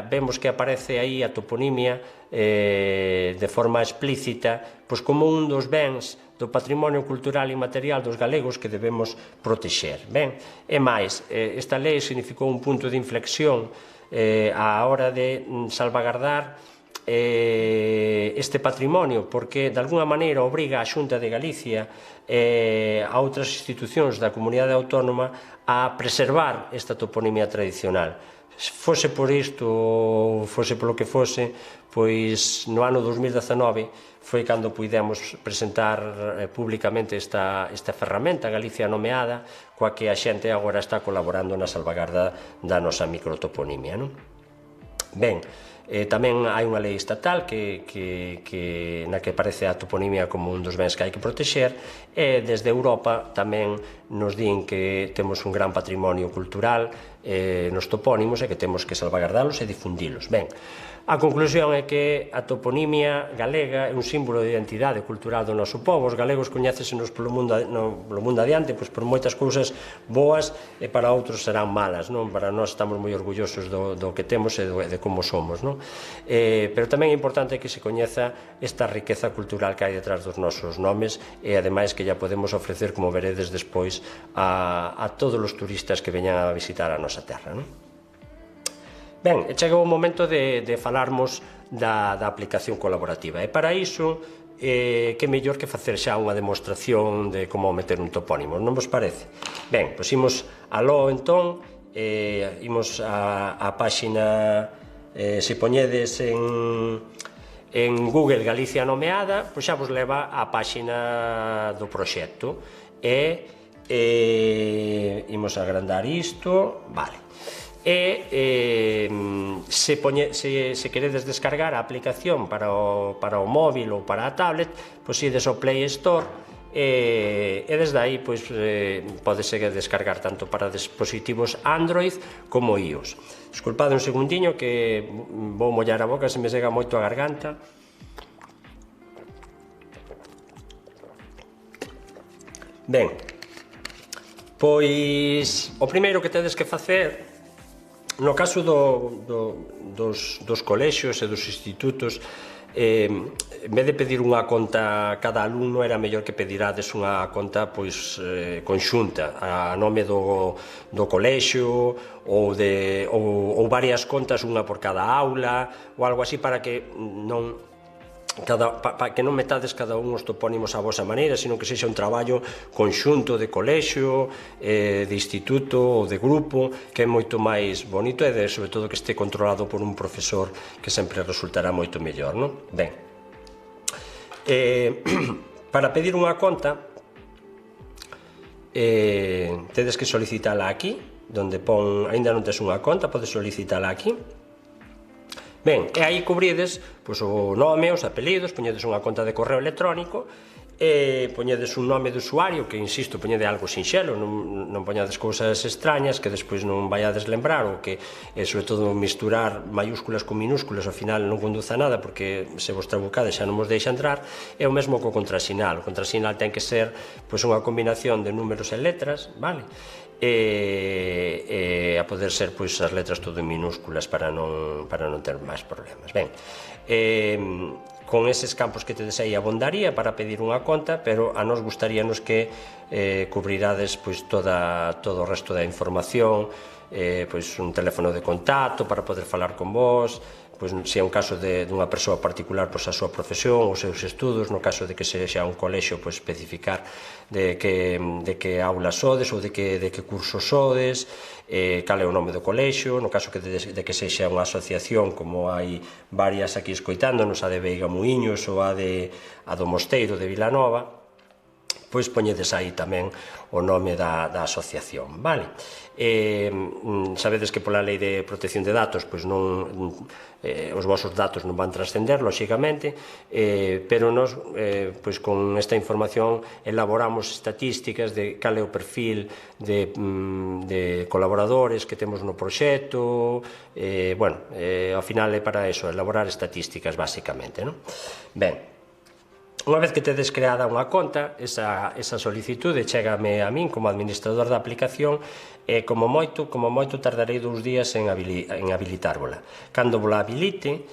vemos que aparece aí a toponimia de forma explícita como un dos bens do patrimonio cultural e material dos galegos que debemos protexer. Ben, e máis, esta lei significou un punto de inflexión á hora de salvagardar este patrimonio, porque de alguna maneira obriga a Xunta de Galicia e a outras institucións da comunidade autónoma a preservar esta toponimia tradicional. Fose por isto ou fose polo que fose, pois no ano 2019 foi cando puidemos presentar públicamente esta ferramenta Galicia Nomeada, coa que a xente agora está colaborando na salvagarda da nosa microtoponimia. Ben, tamén hai unha lei estatal na que aparece a toponimia como un dos bens que hai que protexer, e desde Europa tamén nos din que temos un gran patrimonio cultural nos topónimos e que temos que salvagardalos e difundilos. Ben, a conclusión é que a toponimia galega é un símbolo de identidade cultural do noso povo. Os galegos coñécesenos polo mundo adiante por moitas cousas boas e para outros serán malas. Para nós estamos moi orgullosos do que temos e de como somos. Pero tamén é importante que se coñeza esta riqueza cultural que hai detrás dos nosos nomes e ademais que ya podemos ofrecer, como veredes despois, a todos os turistas que veñan a visitar a nosa terra. Ben, chegou o momento de falarmos da aplicación colaborativa, e para iso que mellor que facer xa unha demostración de como meter un topónimo, non vos parece? Ben, pois imos aló entón, imos a páxina, se poñedes en Google Galicia Nomeada, pois xa vos leva á páxina do proxecto, e imos agrandar isto, vale. E se queredes descargar a aplicación para o móvil ou para a tablet, pois ides ao Play Store e desde aí podese descargar tanto para dispositivos Android como iOS. Desculpade un segundiño que vou mollar a boca, se me sega moito a garganta. Ben, pois o primeiro que tedes que facer, no caso dos colexios e dos institutos, en vez de pedir unha conta a cada alumno, era mellor que pedirades unha conta conxunta a nome do colexio ou varias contas, unha por cada aula ou algo así, para que non metades cada un os topónimos á vosa maneira, sino que sexa un traballo conxunto de colexio, de instituto ou de grupo, que é moito máis bonito e sobre todo que este controlado por un profesor, que sempre resultará moito mellor. Ben, para pedir unha conta tedes que solicitala aquí, donde pon aínda non tes unha conta, podes solicitala aquí. Ben, e aí cubrides o nome, os apelidos, poñedes unha conta de correo electrónico e poñedes un nome de usuario que, insisto, poñede algo sinxelo, non poñades cousas extrañas que despois non vaiades lembrar, ou que, sobre todo, misturar maiúsculas con minúsculas ao final non conduce a nada, porque se vos trabucades xa non vos deixa entrar. É o mesmo co contrasinal. O contrasinal ten que ser unha combinación de números e letras, vale? E a poder ser as letras todo en minúsculas para non ter máis problemas. Ben, con eses campos que tedes aí abondaría para pedir unha conta, pero a nos gustaríanos que cubrirades todo o resto da información, un teléfono de contacto para poder falar con vos, se é un caso dunha persoa particular, a súa profesión, os seus estudos. No caso de que sexa un colexio, especificar de que aula sodes ou de que curso sodes, cal é o nome do colexio. No caso de que sexa unha asociación, como hai varias aquí escoitándonos, a de Veiga Muiños ou a do Mosteiro de Vilanova, pois poñedes aí tamén o nome da asociación, vale? Sabedes que pola lei de protección de datos os vosos datos non van trascender, lóxicamente, pero nós con esta información elaboramos estatísticas de cal é o perfil de colaboradores que temos no proxecto. Ao final é para eso, elaborar estatísticas, basicamente. Ben, unha vez que tedes creada unha conta, esa solicitude chégame a min como administrador da aplicación, e como moito tardarei 2 días en habilitárvola. Cando vola habilite,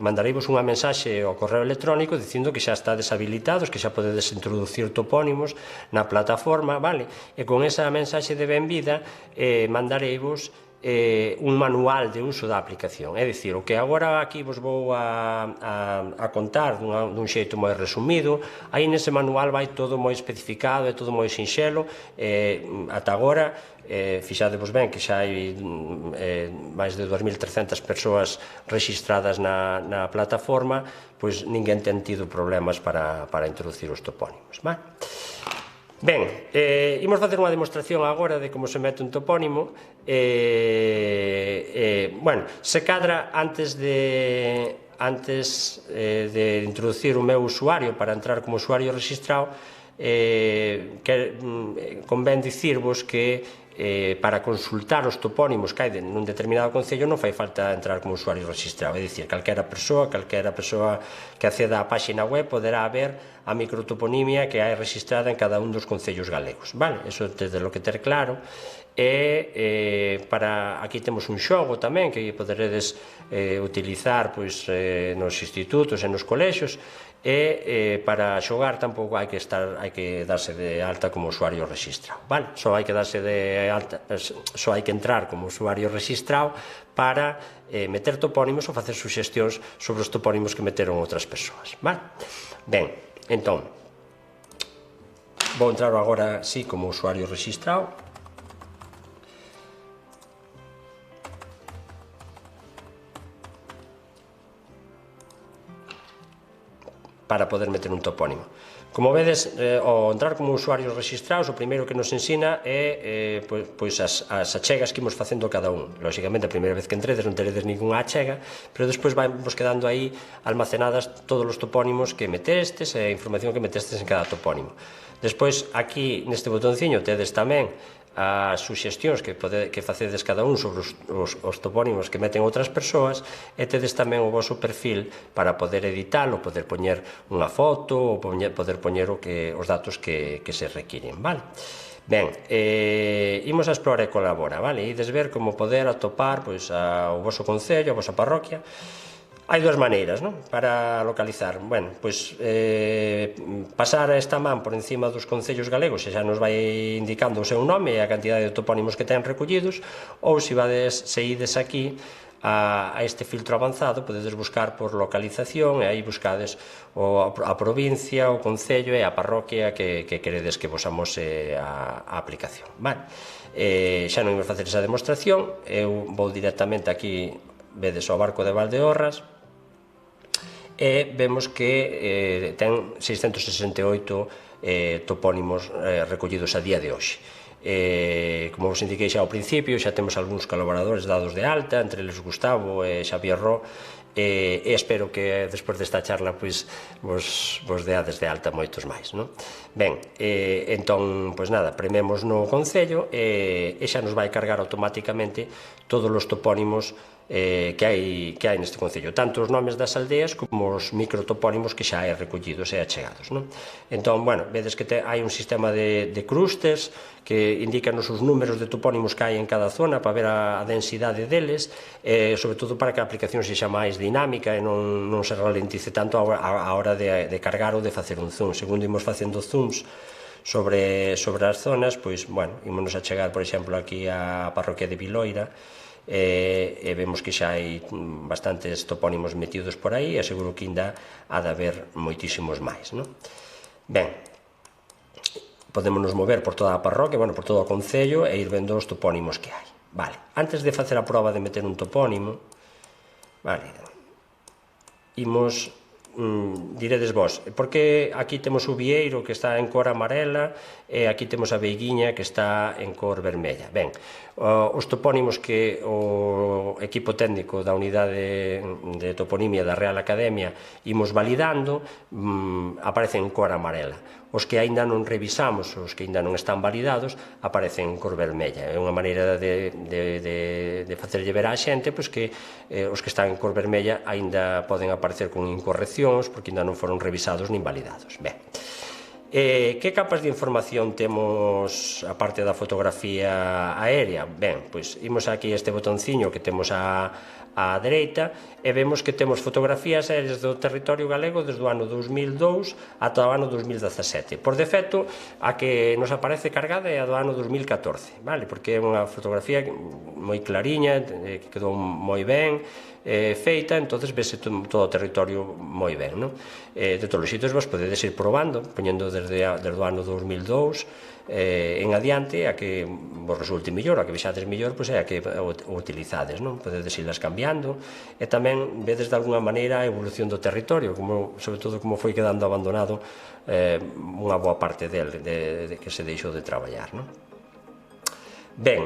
mandareivos unha mensaxe ao correo electrónico dicindo que xa está deshabilitados, que xa podedes introducir topónimos na plataforma, vale? E con esa mensaxe de benvida mandareivos un manual de uso da aplicación. É dicir, o que agora aquí vos vou a contar dun xeito moi resumido, aí nese manual vai todo moi especificado, é todo moi sinxelo, ata agora, fixadevos ben que xa hai máis de 2.300 persoas rexistradas na plataforma, pois ninguén ten tido problemas para introducir os topónimos. Ben, imos facer unha demostración agora de como se mete un topónimo. Bueno, se cadra antes de introducir o meu usuario para entrar como usuario registrado, convén dicirvos que para consultar os topónimos que hai nun determinado concello non fai falta entrar como usuario registrado, é dicir, calquera persoa que acceda á páxina web poderá ver a microtoponimia que hai registrada en cada un dos concellos galegos, vale? Eso desde lo que ter claro. Aquí temos un xogo tamén que poderedes utilizar nos institutos e nos colexios, e para xogar tampouco hai que darse de alta como usuario registrado, vale? Só hai que entrar como usuario registrado para meter topónimos ou facer suxestións sobre os topónimos que meteron outras persoas, vale? Ben, entón vou entrar agora sí como usuario registrado. Para poder meter un topónimo. Como vedes, ao entrar como usuarios registrados, o primeiro que nos ensina é as achegas que imos facendo cada un. Lóxicamente, a primeira vez que entredes non teredes ninguna achega, pero despois vamos quedando aí almacenadas todos os topónimos que metestes e a información que metestes en cada topónimo. Despois, aquí neste botonciño tedes tamén as suxestións que facedes cada un sobre os topónimos que meten outras persoas, e tedes tamén o voso perfil para poder editalo, poder poñer unha foto ou poder poñer os datos que se requiren, vale? Ben, imos a explorar e colabora, vale? Ides ver como poder atopar o voso concello, a vosa parroquia. Hai dúas maneiras, non? Para localizar. Bueno, pois pasar esta man por encima dos concellos galegos e xa nos vai indicando o seu nome e a cantidade de topónimos que ten recollidos, ou se ides aquí a este filtro avanzado, podedes buscar por localización e aí buscades a provincia, o concello e a parroquia que queredes que vos amose a aplicación, vale? Xa non imos facer esa demostración, eu vou directamente aquí, vedes o barco de Valdeorras, e vemos que ten 668 topónimos recollidos a día de hoxe. Como vos indiquei xa ao principio, xa temos algúns colaboradores dados de alta, entre eles Gustavo e Xavier Ro, e espero que despois desta charla vos deades de alta moitos máis, non? Ben, entón, pois nada, prememos no concello e xa nos vai cargar automáticamente todos os topónimos que hai neste concello, tanto os nomes das aldeas como os microtopónimos que xa hai recollidos e achegados, non? Entón, bueno, vedes que hai un sistema de clústers que indícanos os números de topónimos que hai en cada zona para ver a densidade deles, sobre todo para que a aplicación sexa máis dinámica e non se ralentice tanto a hora de cargar ou de facer un zoom. Segundo imos facendo zooms sobre as zonas, pois, bueno, ímonos a chegar, por exemplo, aquí a parroquia de Viloira, e vemos que xa hai bastantes topónimos metidos por aí, e seguro que ainda ha de haber moitísimos máis, non? Ben, podémonos mover por toda a parroquia, bueno, por todo o concello, e ir vendo os topónimos que hai. Vale, antes de facer a proba de meter un topónimo, vale, imos, diredes vos, porque aquí temos o Vieiro que está en cor amarela e aquí temos a Veiguiña que está en cor vermella. Ben, os topónimos que o equipo técnico da unidade de toponimia da Real Academia imos validando aparecen en cor amarela. Os que aínda non revisamos, os que aínda non están validados, aparecen en cor vermella. É unha maneira de facerlle ver á xente que os que están en cor vermella aínda poden aparecer con incorreccións porque aínda non foron revisados nin validados. Ben, Que capas de información temos a parte da fotografía aérea? Ben, pois imos aquí a este botonciño que temos á dereita e vemos que temos fotografías aéreas do territorio galego desde o ano 2002 ata o ano 2017. Por defecto, a que nos aparece cargada é a do ano 2014, vale? Porque é unha fotografía moi clariña, que quedou moi ben feita, entonces vese todo o territorio moi ben, non? De todos os xeitos vos podedes ir probando, poñendo desde o ano 2002 en adiante a que vos resulte mellor, a que vexades mellor, pois é a que o utilizades, non? Podedes irlas cambiando e tamén vedes de alguna maneira a evolución do territorio, sobre todo como foi quedando abandonado unha boa parte del, de que se deixou de traballar, non? Ben,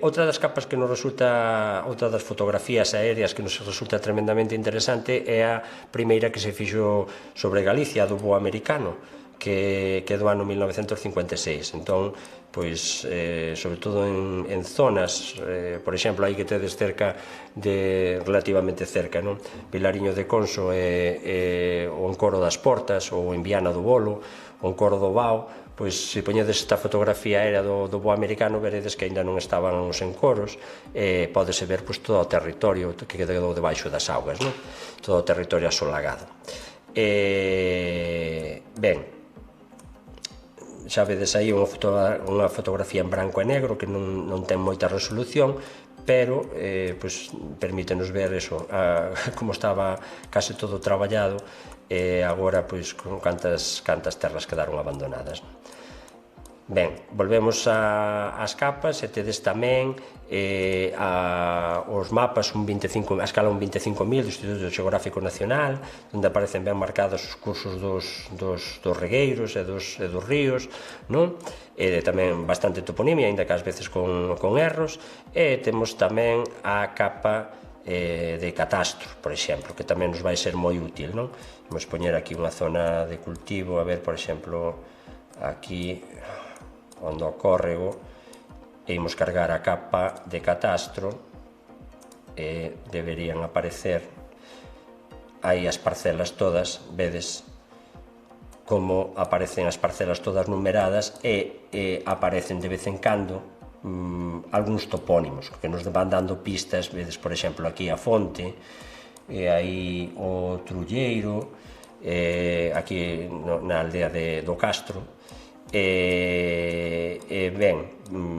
outra das capas que nos resulta, outra das fotografías aéreas que nos resulta tremendamente interesante é a primeira que se fixo sobre Galicia, do voo americano, que é do ano 1956. Entón, pois, sobre todo en zonas, por exemplo, aí que tedes cerca relativamente cerca, non? Vilariño de Conso e o Encoro das Portas, ou en Viana do Bolo, o Encoro do Bao, pois se poñedes esta fotografía aérea do voo americano veredes que aínda non estaban os encoros e podese ver pois todo o territorio que quedou debaixo das augas, non? Todo o territorio asolagado. Ben, xa vedes aí unha fotografía en branco e negro que non ten moita resolución, pero pois permítenos ver eso, como estaba case todo traballado e agora pois con cantas terras quedaron abandonadas. Ben, volvemos ás capas e tedes tamén os mapas a escala 25.000 do Instituto Geográfico Nacional, onde aparecen ben marcados os cursos dos regueiros e dos ríos, non? E tamén bastante toponimia, aínda que ás veces con erros, e temos tamén a capa de catastro, por exemplo, que tamén nos vai ser moi útil, non? Vamos poñer aquí unha zona de cultivo, a ver, por exemplo, aquí onde o córrego, e imos cargar a capa de catastro e deberían aparecer aí as parcelas todas, vedes como aparecen as parcelas todas numeradas e aparecen de vez en cando algúns topónimos que nos van dando pistas, vedes, por exemplo, aquí a fonte, e aí o Trulleiro, aquí na aldea do Castro, ben,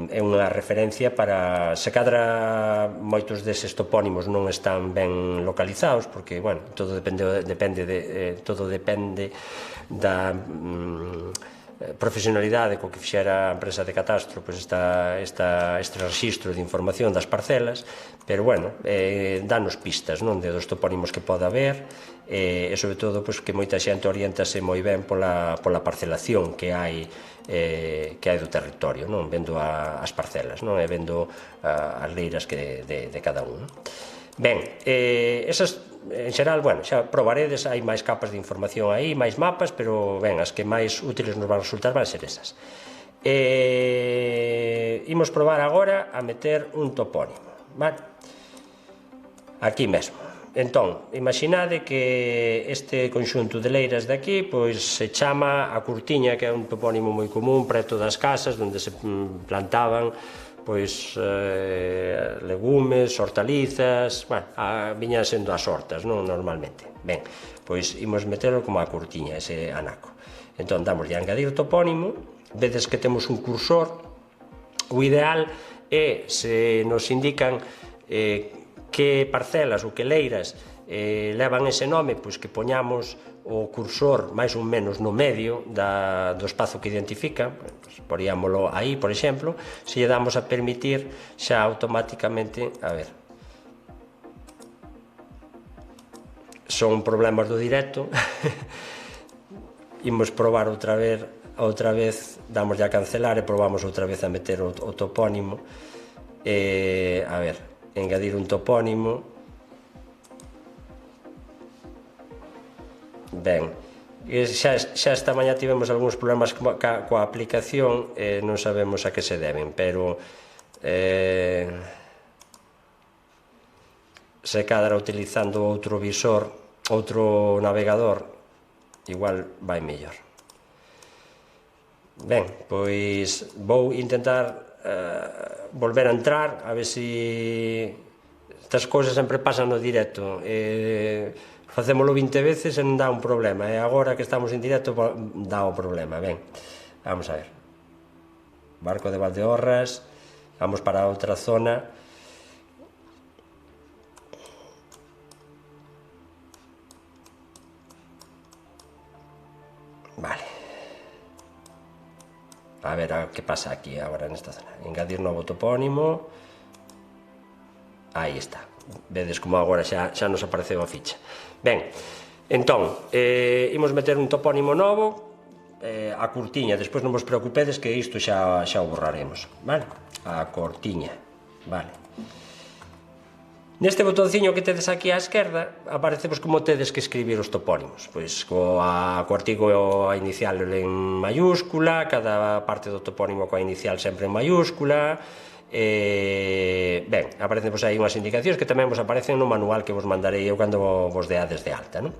é unha referencia para, se cadra moitos deses topónimos non están ben localizados, porque, bueno, todo depende da profesionalidade co que fixera a empresa de catastro pois este registro de información das parcelas, pero, bueno, danos pistas, non, dos topónimos que poda haber, e sobre todo pois que moita xente orientase moi ben pola parcelación que hai do territorio, non, vendo as parcelas, non, e vendo as leiras de cada un. Ben, esas, en xeral, bueno, xa probaredes, hai máis capas de información aí, máis mapas, pero, ben, as que máis útiles nos van resultar van ser esas. Imos probar agora a meter un topónimo, vale? Aquí mesmo. Entón, imaginade que este conxunto de leiras de aquí pois se chama a Curtiña, que é un topónimo moi común preto das casas onde se plantaban pois legumes, hortalizas, bueno, viñan sendo as hortas, non, normalmente. Ben, pois imos meterlo como a Curtiña, ese anaco. Entón, damos de engadir topónimo, vedes que temos un cursor, o ideal é, se nos indican que parcelas ou que leiras levan ese nome, pois que poñamos o cursor máis ou menos no medio do espazo que identifica, pois poríamolo aí, por exemplo. Se lle damos a permitir, xa automáticamente, a ver, son problemas do directo, imos probar outra vez, damos a cancelar e probamos outra vez a meter o topónimo, a ver, engadir un topónimo. Ben, xa esta mañá tivemos algúns problemas coa aplicación e non sabemos a que se deben, pero se cadra utilizando outro visor, outro navegador, igual vai mellor. Ben, pois vou intentar volver a entrar, a ver se estas cousas sempre pasan no directo. Facémolo 20 veces e non dá un problema, e agora que estamos en directo dá o problema. Ben, vamos a ver. Barco de Valdeorras, vamos para outra zona. Vale. A ver que pasa aquí agora nesta zona. Engadir novo topónimo. Aí está. Vedes como agora xa nos apareceu a ficha. Ben, entón, imos meter un topónimo novo, a curtiña, despois non vos preocupedes que isto xa o borraremos, vale? A cortiña, vale. Neste botonciño que tedes aquí á esquerda aparecemos como tedes que escribir os topónimos, pois co artigo inicial en mayúscula, cada parte do topónimo coa inicial sempre en mayúscula. Ben, aparecen aí unhas indicacións que tamén vos aparecen no manual que vos mandarei eu cando vos deades de alta, non?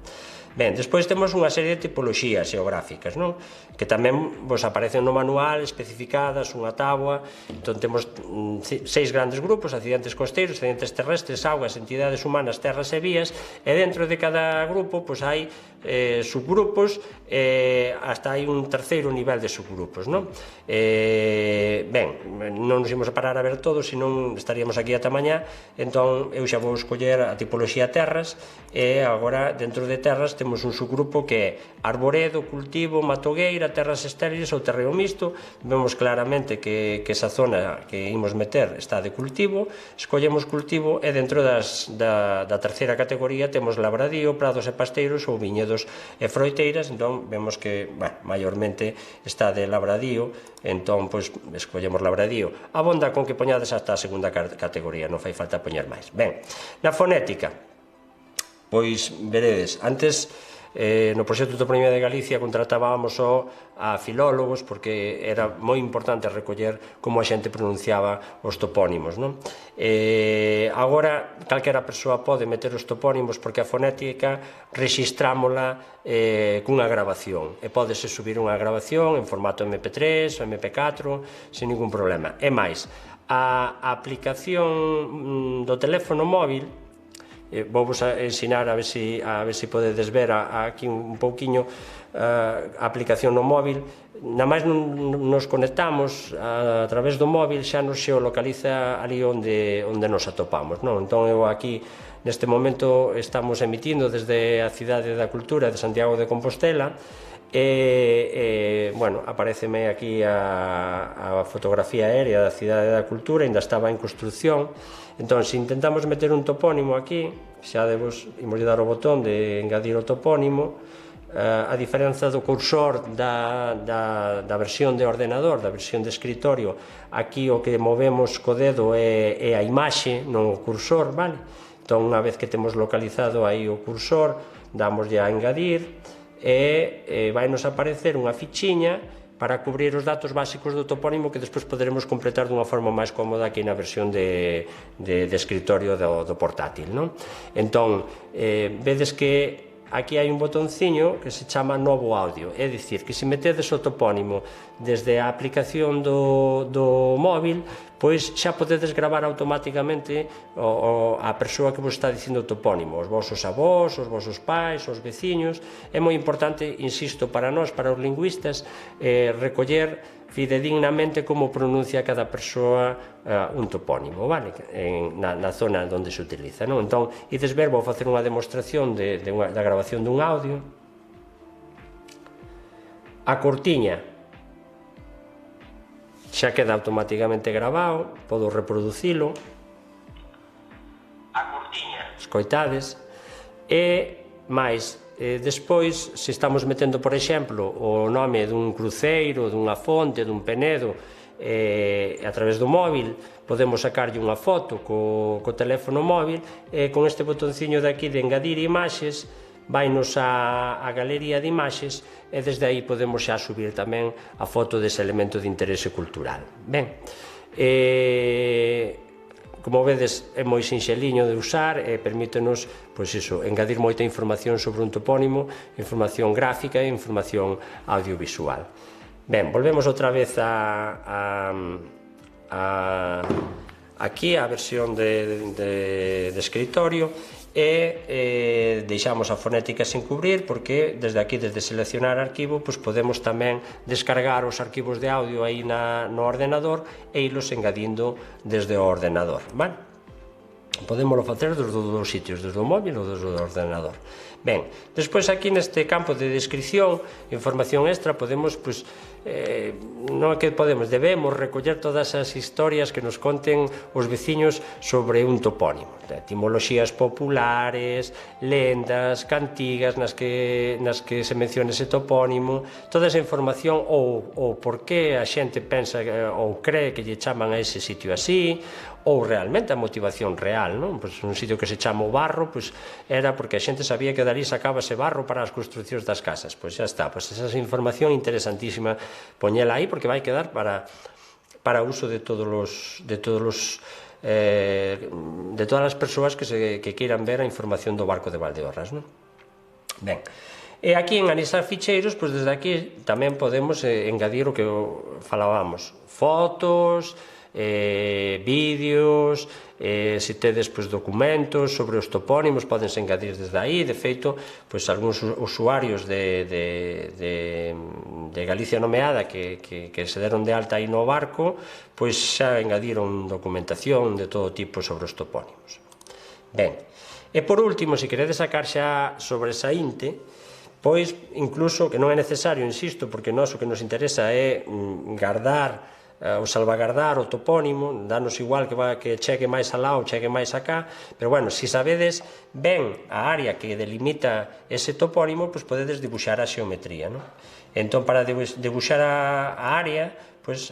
Ben, despois temos unha serie de tipoloxías xeográficas, non? Que tamén vos aparecen no manual, especificadas, unha táboa. Entón temos 6 grandes grupos: accidentes costeiros, accidentes terrestres, augas, entidades humanas, terras e vías, e dentro de cada grupo pois hai subgrupos, hasta hai un terceiro nivel de subgrupos, non? Ben, non nos imos a parar a ver todos, senón estaríamos aquí ata mañá. Entón eu xa vou escoller a tipoloxía terras, e agora dentro de terras temos un subgrupo que é arboredo, cultivo, matogueira, terras estériles ou terreo mixto. Vemos claramente que esa zona que imos meter está de cultivo, escollemos cultivo, e dentro da terceira categoría temos labradío, prados e pasteiros ou viñedos e froiteiras. Entón vemos que, maiormente está de labradío, entón pois escollemos labradío. Abonda con que poñades hasta a segunda categoría, non fai falta poñer máis. Ben, na fonética, pois veredes, antes no proxecto de Toponimia de Galicia contratábamos só a filólogos porque era moi importante recoller como a xente pronunciaba os topónimos, non? Agora calquera persoa pode meter os topónimos porque a fonética rexistrámola cunha grabación, e pódese subir unha grabación en formato MP3 ou MP4 sin ningún problema. E máis, a aplicación do teléfono móvil, vou vos ensinar a ver se podedes ver aquí un pouquiño a aplicación no móvil. Na máis nos conectamos a través do móvil, xa nos xeolocaliza ali onde nos atopamos, non? Entón eu aquí neste momento estamos emitindo desde a Cidade da Cultura de Santiago de Compostela, bueno, apareceme aquí a fotografía aérea da Cidade da Cultura, ainda estaba en construcción. Entón, se intentamos meter un topónimo aquí, xa imos dar o botón de engadir o topónimo. A diferenza do cursor da versión de ordenador, da versión de escritorio, aquí o que movemos co dedo é a imaxe, non o cursor, vale? Entón, unha vez que temos localizado aí o cursor, damoslle a engadir, e vai nos aparecer unha fichiña para cubrir os datos básicos do topónimo que despois poderemos completar dunha forma máis cómoda aquí na versión de escritorio do portátil, non? Entón, vedes que aquí hai un botonciño que se chama Novo Audio, é dicir, que se metedes o topónimo desde a aplicación do móvil, pois xa podedes gravar automáticamente a persoa que vos está dicindo o topónimo, os vosos avós, os vosos pais, os veciños. É moi importante, insisto, para nós, para os lingüistas, recoller fidedignamente como pronuncia cada persoa un topónimo, vale? Na zona onde se utiliza, non? Entón, ides ver, vou facer unha demostración da grabación dun audio. A cortiña xa queda automáticamente grabado, podo reproducilo. A cortiña, escoitades. E máis, despois, se estamos metendo, por exemplo, o nome dun cruceiro, dunha fonte, dun penedo, a través do móvil, podemos sacarlle unha foto co teléfono móvil, e con este botonciño de aquí de engadir imaxes, vainos a galería de imaxes, e desde aí podemos xa subir tamén a foto dese elemento de interese cultural. Ben, como vedes, é moi sinxeliño de usar e permítenos, pois iso, engadir moita información sobre un topónimo, información gráfica e información audiovisual. Ben, volvemos outra vez aquí a versión de escritorio e deixamos a fonética sin cubrir porque desde aquí, desde seleccionar arquivo, podemos tamén descargar os arquivos de audio aí no ordenador e irlos engadindo desde o ordenador, vale? Podémoslo facer desde os dous sitios, desde o móvil ou desde o ordenador. Ben, despois aquí neste campo de descripción, información extra, podemos, non é que podemos, debemos recoller todas as historias que nos conten os veciños sobre un topónimo, etimoloxías populares, lendas, cantigas nas que se menciona ese topónimo, toda esa información ou por que a xente pensa ou cree que lle chaman a ese sitio así, ou realmente a motivación real, non? Un sitio que se chama o Barro, era porque a xente sabía que dali sacábase barro para as construccións das casas. Xa está, esa información interesantísima, poñela aí porque vai quedar para uso de todas as persoas que queiran ver a información do barco de Valdeorras, non? Ben, e aquí en anexar ficheiros, desde aquí tamén podemos engadir o que falábamos, fotos, vídeos, se tedes documentos sobre os topónimos, podense engadir desde aí. De feito, algúns usuarios de Galicia Nomeada que se deron de alta aí no barco, xa engadiron documentación de todo tipo sobre os topónimos. Ben, e por último, se queredes sacar xa sobresaínte, incluso, que non é necesario, insisto, porque o que nos interesa é guardar ou salvagardar o topónimo, danos igual que chegue máis alá ou chegue máis acá, pero bueno, se sabedes ben a área que delimita ese topónimo, podedes dibuixar a xeometría, non? Entón, para dibuixar a área,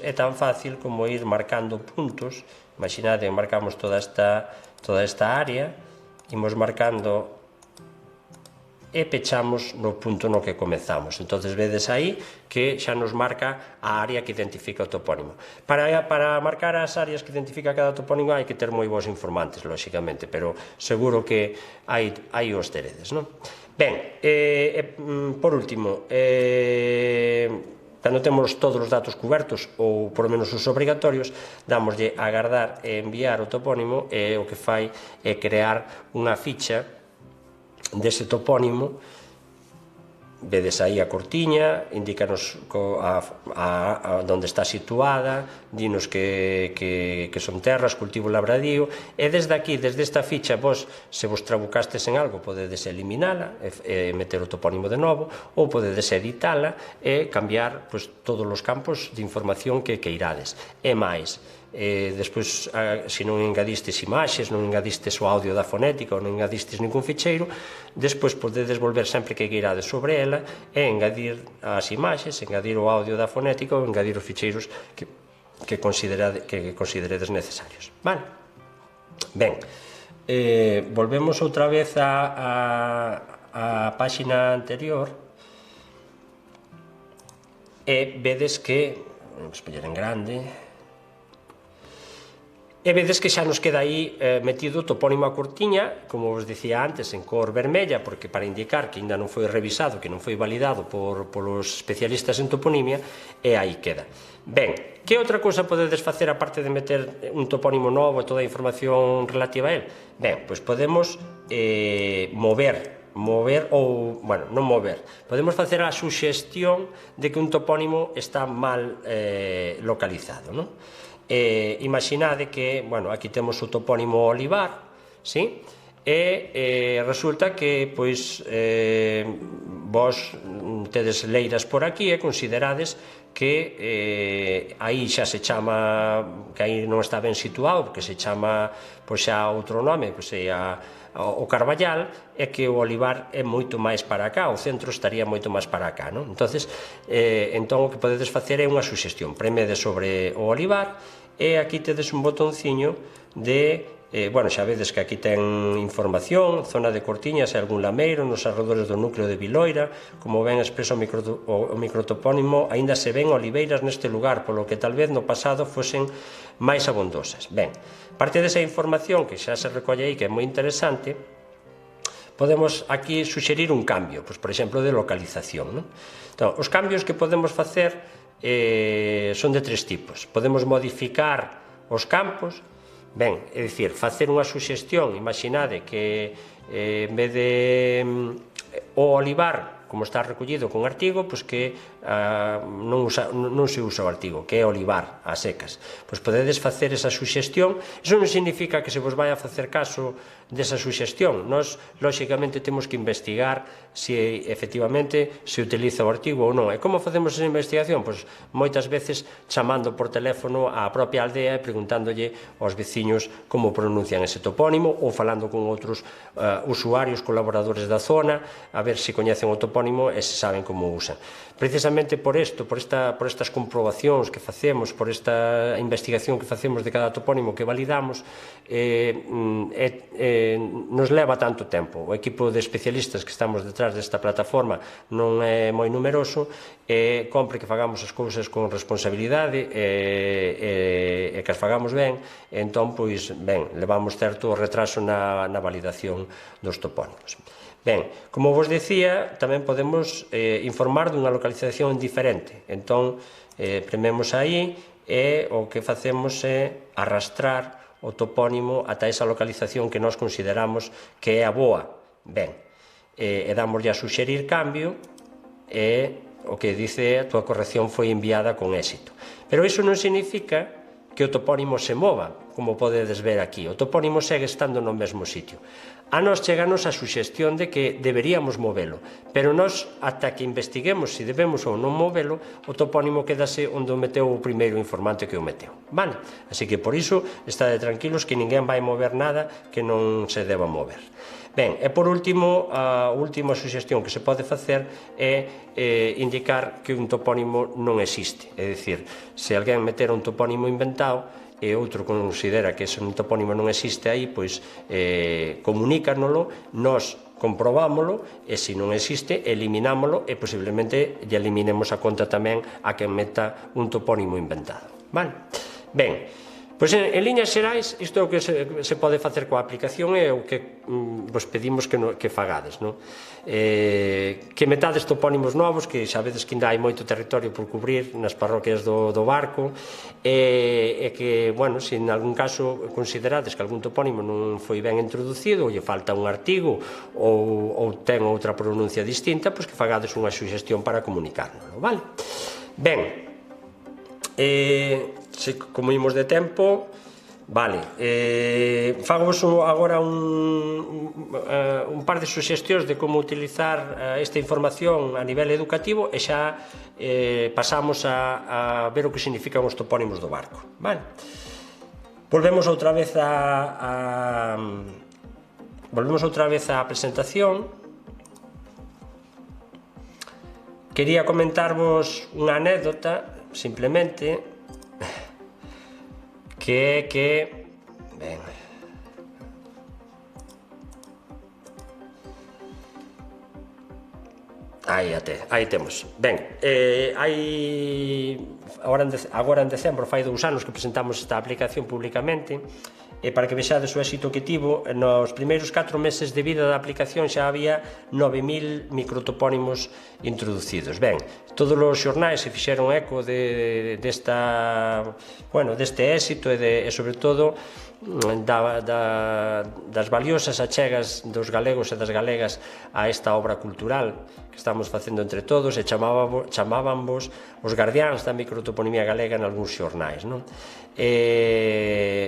é tan fácil como ir marcando puntos. Imaginade, marcamos toda esta área, imos marcando e pechamos no punto no que comezamos. Entón, vedes aí que xa nos marca a área que identifica o topónimo. Para marcar as áreas que identifica cada topónimo hai que ter moi bons informantes, lóxicamente, pero seguro que aí os teredes, non? Ben, por último, cando temos todos os datos cubertos, ou por lo menos os obrigatorios, dámoslle a guardar e enviar o topónimo, e o que fai é crear unha ficha dese topónimo. Vedes aí a cortiña, indícanos onde está situada, dinos que son terras, cultivo labradío, e desde aquí, desde esta ficha, se vos trabucastes en algo, podedes eliminala e meter o topónimo de novo, ou podedes editala e cambiar todos os campos de información que queirades. E máis, despois, se non engadistes imaxes, non engadistes o audio da fonética ou non engadistes ningún ficheiro, despois podedes volver sempre que queirades sobre ela e engadir as imaxes, engadir o audio da fonética ou engadir os ficheiros que consideredes necesarios. Vale? Ben, volvemos outra vez á páxina anterior e vedes que, vamos poñer en grande, e vedes que xa nos queda aí metido o topónimo a cortiña, como vos dicía antes, en cor vermella, porque para indicar que ainda non foi revisado, que non foi validado polos especialistas en toponimia, e aí queda. Ben, que outra cousa podedes facer aparte de meter un topónimo novo e toda a información relativa a él? Ben, podemos mover ou, bueno, non mover, podemos facer a suxestión de que un topónimo está mal localizado, non? Imaginade que, bueno, aquí temos o topónimo Olivar, sí? E resulta que, vos tedes leiras por aquí e considerades que aí xa se chama, que aí non está ben situado, porque se chama xa outro nome, o Carballal, é que o olivar é moito máis para cá, o centro estaría moito máis para cá, non? Entón, o que podedes facer é unha suxestión, premedes sobre o olivar e aquí tedes un botonciño de, bueno, xa vedes que aquí ten información, zona de Cortiñas e algún lameiro nos arredores do núcleo de Viloira, como ben expreso o microtopónimo, aínda se ven oliveiras neste lugar, polo que tal vez no pasado fosen máis abondosas. Ben, parte desa información que xa se recolle aí, que é moi interesante, podemos aquí suxerir un cambio, por exemplo, de localización, non? Entón, os cambios que podemos facer son de tres tipos. Podemos modificar os campos, ben, é dicir, facer unha suxestión, imaginade que en vez de o olivar, como está recollido con artigo, pois que non se usa o artigo, que é olivar a secas. Pois podedes facer esa suxestión. Iso non significa que se vos vai a facer caso desa suxestión. Nós, lóxicamente, temos que investigar se efectivamente se utiliza o artigo ou non. E como facemos esa investigación? Pois moitas veces chamando por teléfono á propia aldea e preguntándolle aos veciños como pronuncian ese topónimo, ou falando con outros usuarios, colaboradores da zona, a ver se coñecen o topónimo e se saben como usan. Precisamente por isto, por estas comprobacións que facemos, por esta investigación que facemos de cada topónimo que validamos, nos leva tanto tempo. O equipo de especialistas que estamos detrás desta plataforma non é moi numeroso, e compre que fagamos as cousas con responsabilidade e que as fagamos ben, e entón, pois, ben, levamos certo retraso na validación dos topónimos. Ben, como vos dicía, tamén podemos informar dunha localización diferente. Entón, prememos aí e o que facemos é arrastrar o topónimo ata esa localización que nós consideramos que é a boa. Ben, e damoslle a suxerir cambio e o que dice a túa corrección foi enviada con éxito. Pero iso non significa que o topónimo se mova, como podedes ver aquí. O topónimo segue estando no mesmo sitio. A nós cheganos a suxestión de que deberíamos movelo, pero nós, ata que investiguemos se debemos ou non movelo, o topónimo quedase onde o meteu o primeiro informante que o meteu. Vale? Así que por iso, estade tranquilos que ninguén vai mover nada que non se deba mover. Ben, e por último, a última suxestión que se pode facer é indicar que un topónimo non existe. É dicir, se alguén metera un topónimo inventado e outro considera que ese topónimo non existe aí, pois comunícanolo, nós comprobámolo, e se non existe, eliminámolo, e posiblemente lle eliminemos a conta tamén a quen meta un topónimo inventado. Vale? Ben, pois en liñas xerais, isto é o que se pode facer coa aplicación e o que vos pedimos que fagades. Que metades topónimos novos, que xa vedes que ainda hai moito territorio por cubrir nas parroquias do Barco, e que, bueno, se en algún caso considerades que algún topónimo non foi ben introducido, ou lle falta un artigo, ou ten outra pronuncia distinta, pois que fagades unha suxestión para comunicárnoslo, vale? Ben, como imos de tempo, vale, fagos agora un par de suxestións de como utilizar esta información a nivel educativo e xa pasamos a ver o que significan os topónimos do barco. Vale? Volvemos outra vez á presentación. Quería comentarvos unha anécdota, simplemente, que é que... Ben... Aí temos. Ben, agora en decembro, fai 2 anos que presentamos esta aplicación públicamente, e para que vexades o éxito que tivo, nos primeiros 4 meses de vida da aplicación xa había 9.000 microtopónimos introducidos. Ben, todos os xornais se fixeron eco deste éxito e sobre todo das valiosas achegas dos galegos e das galegas a esta obra cultural que estamos facendo entre todos, e chamábanvos os guardiáns da microtoponimia galega en algúns xornais.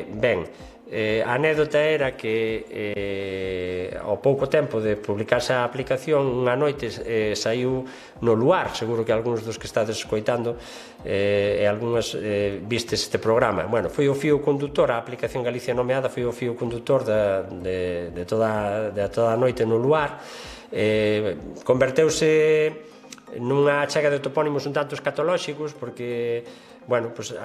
Ben, a anécdota era que ao pouco tempo de publicarse a aplicación, unha noite saiu no Luar, seguro que algúns dos que estades escoitando e algúnas vistes este programa. Bueno, foi o fío condutor, a aplicación Galicia Nomeada foi o fío condutor de toda a noite no Luar. Converteuse nunha achega de topónimos un tanto escatolóxicos, porque bueno, pues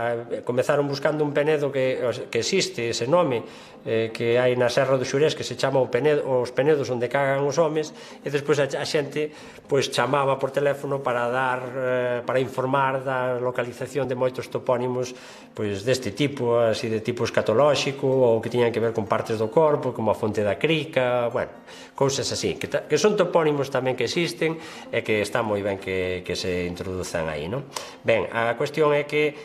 comezaron buscando un penedo que existe, ese nome, que hai na Serra do Xurés, que se chama os penedos onde cagan os homes, e despois a xente pois chamaba por teléfono para informar da localización de moitos topónimos pois deste tipo, así de tipo escatolóxico, ou que tiñan que ver con partes do corpo, como a Fonte da Crica, bueno, cousas así, que son topónimos tamén que existen e que está moi ben que se introduzan aí, non? Ben, a cuestión é que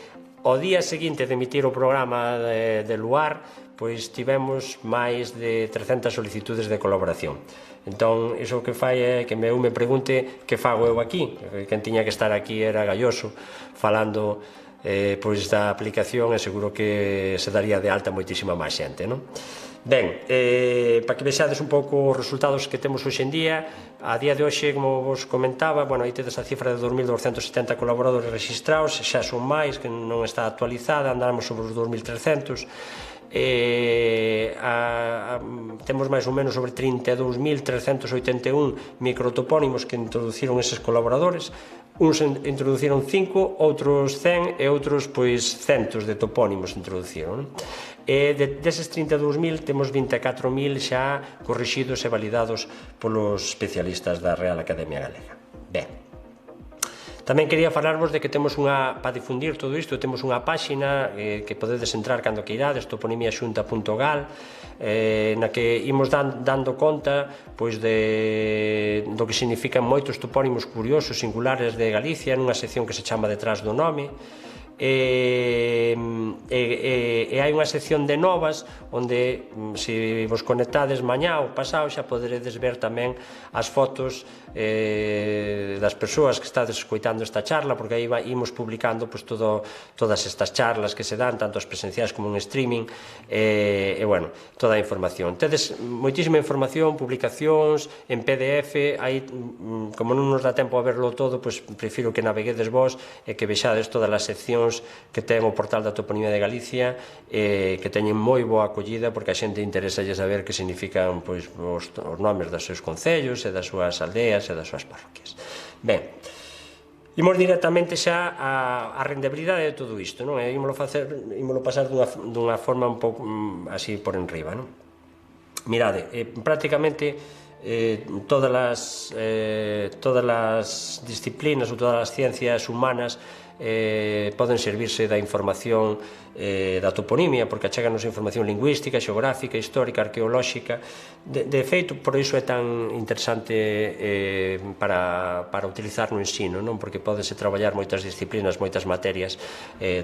o día seguinte de emitir o programa de Luar, pois tivemos máis de 300 solicitudes de colaboración. Entón, iso que fai é que eu me pregunte que fago eu aquí. Quen tiña que estar aquí era Galloso, falando pois da aplicación, e seguro que se daría de alta moitísima máis xente, non? Ben, para que vexades un pouco os resultados que temos hoxe en día, a día de hoxe, como vos comentaba, bueno, aí tedes a cifra de 2.270 colaboradores registrados, xa son máis, que non está actualizada, andamos sobre os 2.300, temos máis ou menos sobre 32.381 microtopónimos que introduciron eses colaboradores. Uns introduciron 5, outros 100 e outros pois centos de topónimos introduciron. E deses 32.000 temos 24.000 xa corrixidos e validados polos especialistas da Real Academia Galega. Ben, tamén quería falarvos de que temos para difundir todo isto, temos unha páxina que podedes entrar cando que irades, toponimiaxunta.gal, na que imos dando conta pois do que significan moitos topónimos curiosos, singulares de Galicia, nunha sección que se chama Detrás do Nome, e hai unha sección de novas onde se vos conectades mañá ou pasado xa poderedes ver tamén as fotos das persoas que estades escoitando esta charla, porque aí imos publicando pois todas estas charlas que se dan, tanto as presenciais como en streaming, e bueno, toda a información. Tedes moitísima información, publicacións en PDF, aí como non nos dá tempo a verlo todo, pois prefiro que naveguedes vos e que vexades todas as seccións que ten o portal da Toponimia de Galicia, que teñen moi boa acollida, porque a xente interesa saber que significan pois os nomes dos seus concellos e das súas aldeas e das súas parroquias. Ben, imos directamente xa á rendabilidade de todo isto, non? Ímolo pasar dunha forma un pouco así por enriba, non? Mirade, prácticamente todas as disciplinas ou todas as ciencias humanas poden servirse da información da toponimia, porque acheganos información lingüística, xeográfica, histórica, arqueolóxica. De feito, por iso é tan interesante para utilizar no ensino, non? Porque pódese traballar moitas disciplinas, moitas materias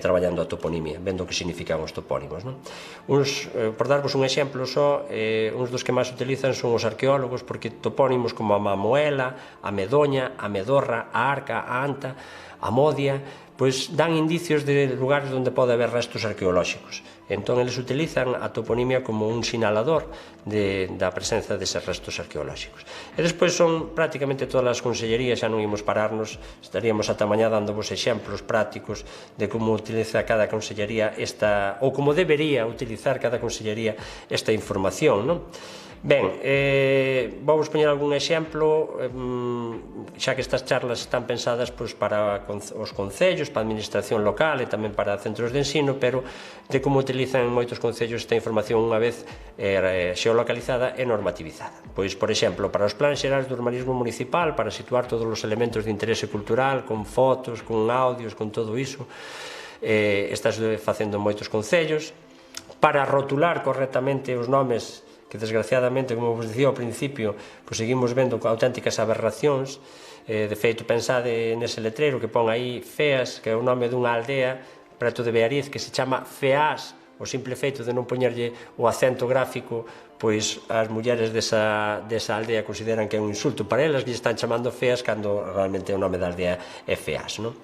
traballando a toponimia, vendo o que significan os topónimos, non? Por darvos un exemplo só, uns dos que máis utilizan son os arqueólogos, porque topónimos como a Mamoela, a Medoña, a Medorra, a Arca, a Anta, a Modia, pois dan indicios de lugares onde pode haber restos arqueolóxicos. Entón, eles utilizan a toponimia como un sinalador da presenza deses restos arqueolóxicos. E despois son prácticamente todas as consellerías, xa non imos pararnos, estaríamos ata mañá dándovos exemplos prácticos de como utiliza cada consellería ou como debería utilizar cada consellería esta información, non? Ben, vou vos poñer algún exemplo, xa que estas charlas están pensadas para os concellos, para a administración local e tamén para centros de ensino, pero de como utilizan moitos concellos esta información unha vez xeolocalizada e normativizada. Pois, por exemplo, para os plans xerais do urbanismo municipal, para situar todos os elementos de interese cultural, con fotos, con audios, con todo iso, estás facendo moitos concellos. Para rotular correctamente os nomes, que desgraciadamente, como vos dicía ao principio, pois seguimos vendo auténticas aberracións. De feito, pensade nese letreiro que pon aí Feas, que é o nome dunha aldea preto de Beariz, que se chama Feás. O simple feito de non poñerlle o acento gráfico, pois as mulleres desa aldea consideran que é un insulto para elas, que lle están chamando Feas cando realmente o nome da aldea é Feás, non?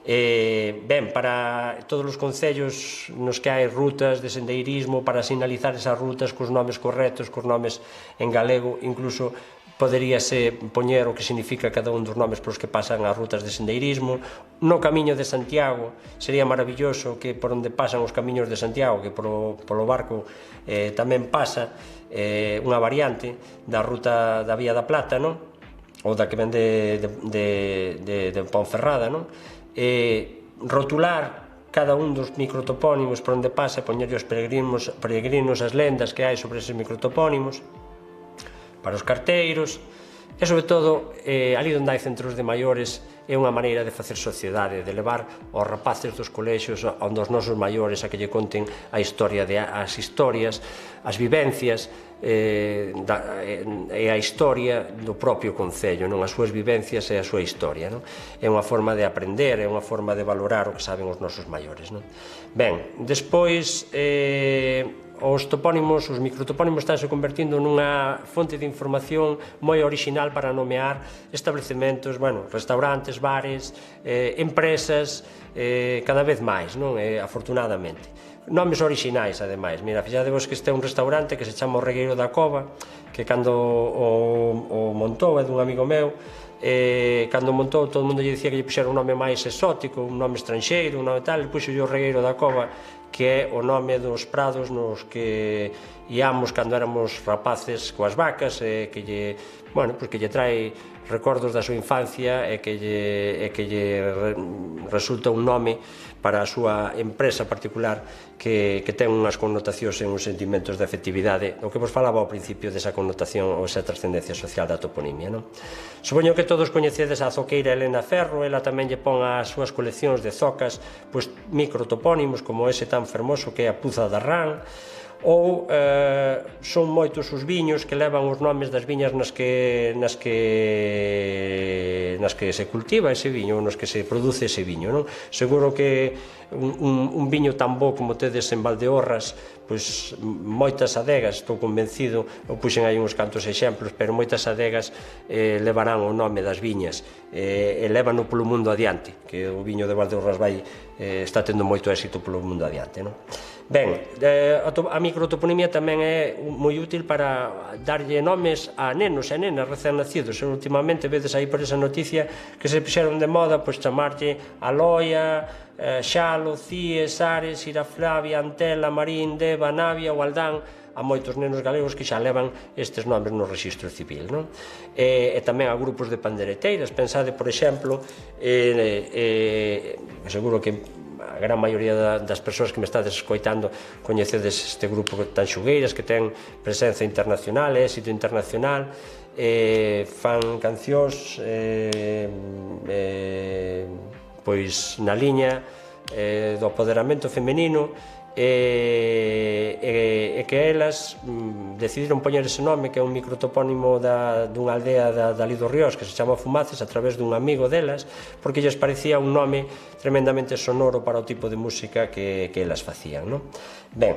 Ben, para todos os concellos nos que hai rutas de sendeirismo, para sinalizar esas rutas cos nomes correctos, cos nomes en galego, incluso poderíase poñer o que significa cada un dos nomes polos que pasan as rutas de sendeirismo. No Camiño de Santiago sería maravilloso que por onde pasan os camiños de Santiago, que polo barco tamén pasa unha variante da ruta da Vía da Plata, non? Ou da que ven de Ponferrada, non? Rotular cada un dos microtopónimos por onde pasa, poñerlle os peregrinos as lendas que hai sobre eses microtopónimos, para os carteiros, e, sobre todo, ali onde hai centros de maiores, é unha maneira de facer sociedade, de levar os rapaces dos colexios onde os nosos maiores a que lle conten as historias, as vivencias e a historia do propio concello, as súas vivencias e a súa historia. É unha forma de aprender, é unha forma de valorar o que saben os nosos maiores. Ben, despois, os microtopónimos estánse convertindo nunha fonte de información moi orixinal para nomear establecementos, restaurantes, bares, empresas, cada vez máis, afortunadamente. Nomes orixinais, ademais. Mira, fixadevos que este é un restaurante que se chama o Regueiro da Cova, que cando o montou, é dun amigo meu, cando montou todo o mundo lle dicía que lle puxera un nome máis exótico, un nome estranxeiro, un nome tal, e puxo o Regueiro da Cova, que é o nome dos prados nos que íamos cando éramos rapaces coas vacas, que lle trae recordos da súa infancia e que lle resulta un nome para a súa empresa particular que ten unhas connotacións e uns sentimentos de afectividade, o que vos falaba ao principio desa connotación ou esa trascendencia social da toponimia. Supoño que todos coñecedes a zoqueira Elena Ferro, ela tamén lle pon as súas coleccións de zocas microtopónimos como ese tan fermoso que é a Puza da Rán, ou son moitos os viños que levan os nomes das viñas nas que se cultiva ese viño, nos que se produce ese viño. Seguro que un viño tan bo como tedes en Valdeorras, pois moitas adegas, estou convencido, eu puxen aí uns cantos exemplos, pero moitas adegas levarán o nome das viñas e levan polo mundo adiante, que o viño de Valdeorras está tendo moito éxito polo mundo adiante. Ben, a microtoponimia tamén é moi útil para darlle nomes a nenos e nenas recén nacidos. Últimamente vedes aí por esa noticia que se puxeron de moda chamarlle Aloia, Xalo, Cies, Ares, Iraflavia, Antela, Marín, Deva, Navia ou Aldán, a moitos nenos galegos que xa levan estes nomes no rexistro civil. E tamén a grupos de pandereteiras. Pensade, por exemplo, seguro que a gran maioría das persoas que me estades escoitando coñecedes este grupo tan xugueiras que ten presenza internacional, éxito internacional, fan cancións pois na liña do apoderamento femenino, e que elas decidiron poñer ese nome, que é un microtopónimo dunha aldea dali do Ríos que se chama Fumaces, a través dun amigo delas, porque lles parecía un nome tremendamente sonoro para o tipo de música que elas facían. Ben,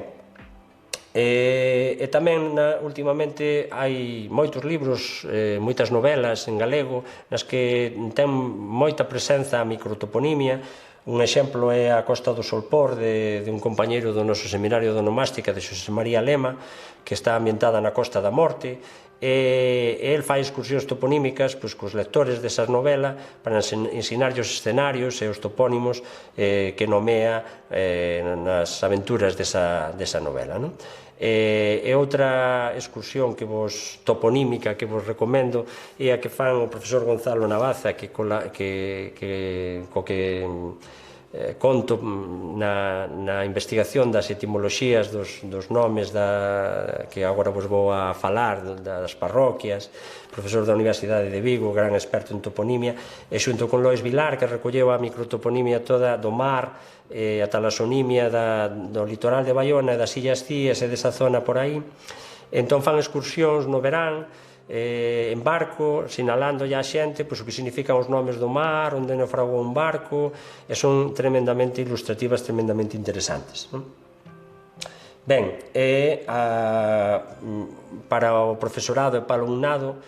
e tamén últimamente hai moitos libros, moitas novelas en galego nas que ten moita presenza a microtoponimia. Un exemplo é a Costa do Solpor, de un compañeiro do noso seminario de onomástica, de Xosé María Lema, que está ambientada na Costa da Morte, e el fai excursións toponímicas cos lectores desas novelas para ensinarlle os escenarios e os topónimos que nomea nas aventuras desa novela. E outra excursión toponímica que vos recomendo é a que fan o profesor Gonzalo Navaza, co que conto na investigación das etimoloxías dos nomes que agora vos vou a falar, das parroquias, profesor da Universidade de Vigo, gran experto en toponimia, e xunto con Lois Vilar, que recolleu a microtoponimia toda do mar, a talasonimia do litoral de Baiona e das Illas Cíes e desa zona por aí. Entón fan excursións no verán en barco, sinalando a xente o que significan os nomes do mar, onde naufragou un barco, e son tremendamente ilustrativas, tremendamente interesantes. Ben, para o profesorado e para o alumnado,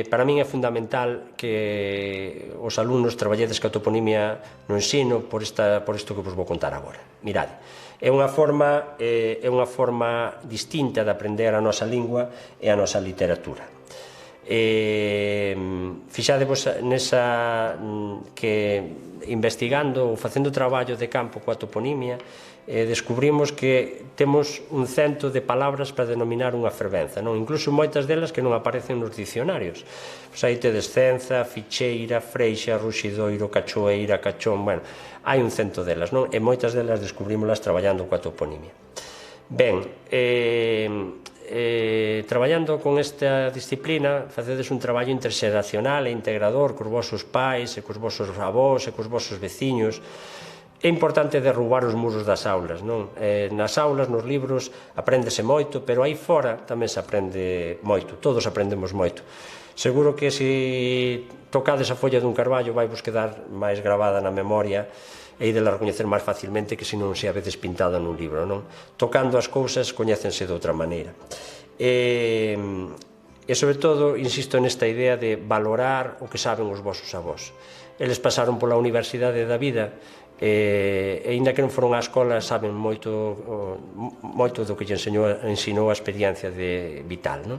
para min é fundamental que os alumnos traballedes ca toponimia no ensino por isto que vos vou contar agora. Mirade, é unha forma distinta de aprender a nosa lingua e a nosa literatura. Fixadevos nesa que investigando ou facendo traballo de campo coa toponimia, descubrimos que temos un cento de palabras para denominar unha fervenza, incluso moitas delas que non aparecen nos dicionarios. Aí tedes cenza, ficheira, freixa, ruxidoiro, cachoeira, cachón, bueno, hai un cento delas, e moitas delas descubrímolas traballando coa toponimia. Ben, traballando con esta disciplina facedes un traballo interxeracional e integrador cos vosos pais e cos vosos avós e cos vosos veciños. É importante derrubar os muros das aulas, nas aulas, nos libros, apréndese moito, pero aí fora tamén se aprende moito, todos aprendemos moito. Seguro que se tocades a folla dun carballo vai vos quedar máis gravada na memoria e idela recoñecer máis facilmente que se non se a veces pintada nun libro. Tocando as cousas coñécense de outra maneira. E sobre todo, insisto nesta idea de valorar o que saben os vosos avós. Eles pasaron pola universidade da vida e, aínda que non foron á escola, saben moito do que lle ensinou a experiencia vital.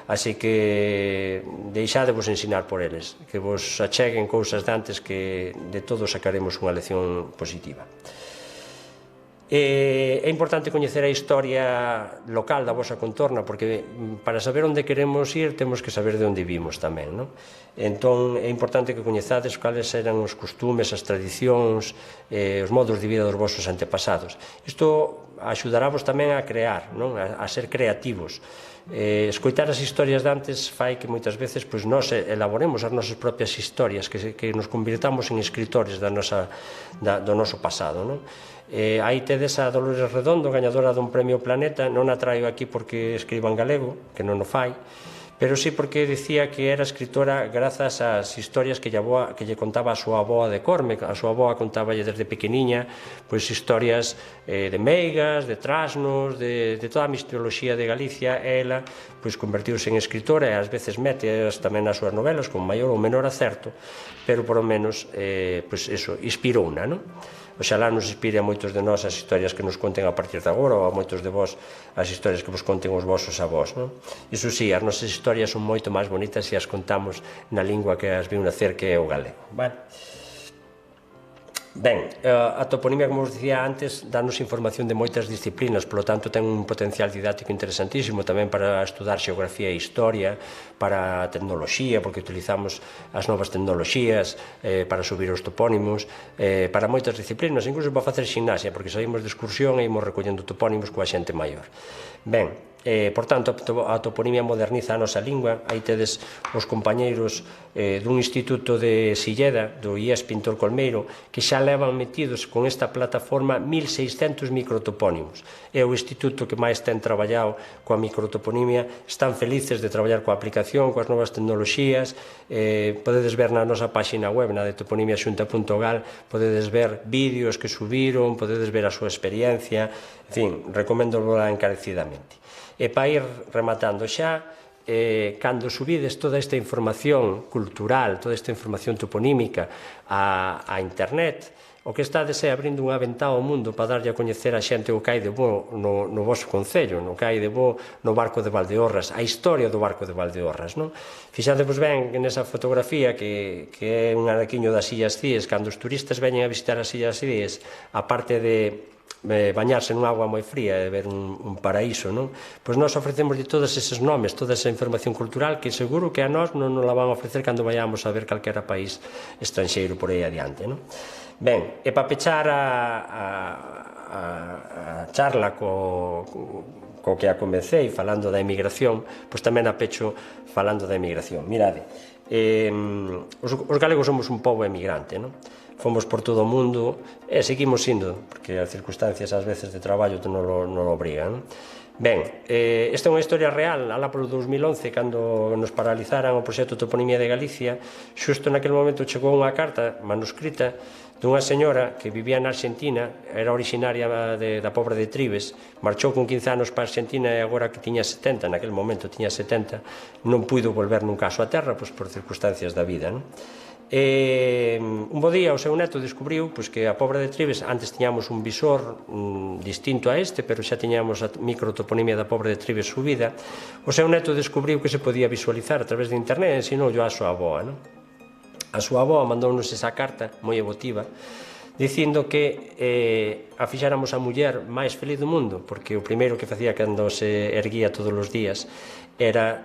Así que deixadevos ensinar por eles, que vos acheguen cousas de antes, que de todos sacaremos unha lección positiva. É importante coñecer a historia local da vosa contorna, porque para saber onde queremos ir temos que saber de onde vimos tamén. Entón é importante que coñezades cales eran os costumes, as tradicións, os modos de vida dos vosos antepasados. Isto axudaravos tamén a crear, a ser creativos. Escoitar as historias de antes fai que moitas veces nós elaboremos as nosas propias historias, que nos convirtamos en escritores do noso pasado. Aí tedes a Dolores Redondo, gañadora dun premio Planeta. Non a traio aquí porque escriba en galego, que non o fai, pero sí porque dicía que era escritora grazas ás historias que lle contaba a súa avoa de Corme. A súa avoa contáballe desde pequeniña historias de meigas, de trasnos, de toda a mitoloxía de Galicia, e ela convertiuse en escritora e ás veces meteas tamén nas súas novelas con maior ou menor acerto, pero por lo menos inspirouna. Oxalá nos inspire a moitos de nós as historias que nos conten a partir de agora, ou a moitos de vós as historias que vos conten os vosos avós. Iso sí, as nosas historias son moito máis bonitas se as contamos na lingua que as viu nacer, que é o galego. Ben, a toponimia, como vos dicía antes, danos información de moitas disciplinas, polo tanto ten un potencial didáctico interesantísimo tamén para estudar xeografía e historia, para a tecnoloxía, porque utilizamos as novas tecnoloxías para subir os topónimos, para moitas disciplinas, incluso para facer ximnasia, porque saímos de excursión e imos recollendo topónimos coa xente maior. Ben, por tanto, a toponimia moderniza a nosa lingua. Aí tedes os compañeiros dun instituto de Silleda, do IES Pintor Colmeiro, que xa levan metidos con esta plataforma 1600 microtopónimos. É o instituto que máis ten traballado coa microtoponimia. Están felices de traballar coa aplicación, coas novas tecnoloxías. Podedes ver na nosa páxina web, na de toponimiaxunta.gal, podedes ver vídeos que subiron, podedes ver a súa experiencia. En fin, recomendóla encarecidamente. E para ir rematando xa, cando subides toda esta información cultural, toda esta información toponímica a internet, o que estades é abrindo unha ventá ao mundo para darlle a coñecer a xente o que hai de bo no voso concello, no que hai de bo no barco de Valdeorras, a historia do barco de Valdeorras. Fixadevos ben nesa fotografía que é un anaquiño das Illas Cíes. Cando os turistas veñen a visitar as Illas Cíes, a parte de bañarse nun agua moi fría e ver un paraíso, pois nós ofrecemos de todos eses nomes, toda esa información cultural que seguro que a nós non nos la van a ofrecer cando vayamos a ver calquera país estranxeiro por aí adiante. Ben, e para pechar a charla co que a comecei falando da emigración, pois tamén a pecho falando da emigración. Mirade, os galegos somos un pobo emigrante, fomos por todo o mundo e seguimos indo, porque as circunstancias ás veces de traballo non o obrigan. Ben, esta é unha historia real. Alá polo 2011, cando nos paralizaran o proxecto Toponimia de Galicia, xusto naquele momento chegou unha carta manuscrita dunha señora que vivía na Argentina, era originaria da Pobra de Tribes, marchou con 15 anos para a Argentina e agora que tiña 70, naquele momento tiña 70, non puido volver nunca a súa terra por circunstancias da vida. Un bo día o seu neto descubriu que a Pobra de Tribes, antes tiñamos un visor distinto a este, pero xa tiñamos a microtoponimia da Pobra de Tribes subida. O seu neto descubriu que se podía visualizar a través de internet e ensinoulle a súa avoa. A súa avoa mandounos esa carta moi emotiva dicindo que a fixáramos a muller máis feliz do mundo, porque o primeiro que facía cando se erguía todos os días era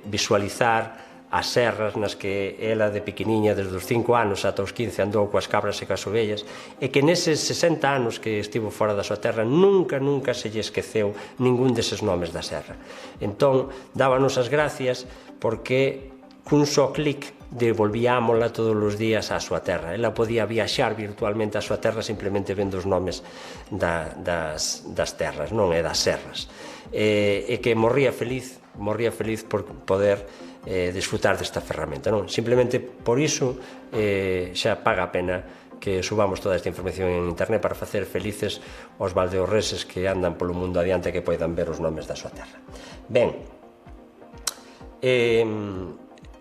visualizar as serras nas que ela de pequeniña, desde os 5 anos ata os 15, andou coas cabras e coas ovellas, e que neses 60 anos que estivo fora da súa terra nunca se lle esqueceu ningún deses nomes da serra. Entón, dábanos as gracias porque cun só clic devolvíamola todos os días á súa terra. Ela podía viaxar virtualmente á súa terra simplemente vendo os nomes das terras, non é das serras. E que morría feliz por poder disfrutar desta ferramenta, non? Simplemente por iso xa paga a pena que subamos toda esta información en internet para facer felices os valdeorreses que andan polo mundo adiante e que poidan ver os nomes da súa terra. Ben,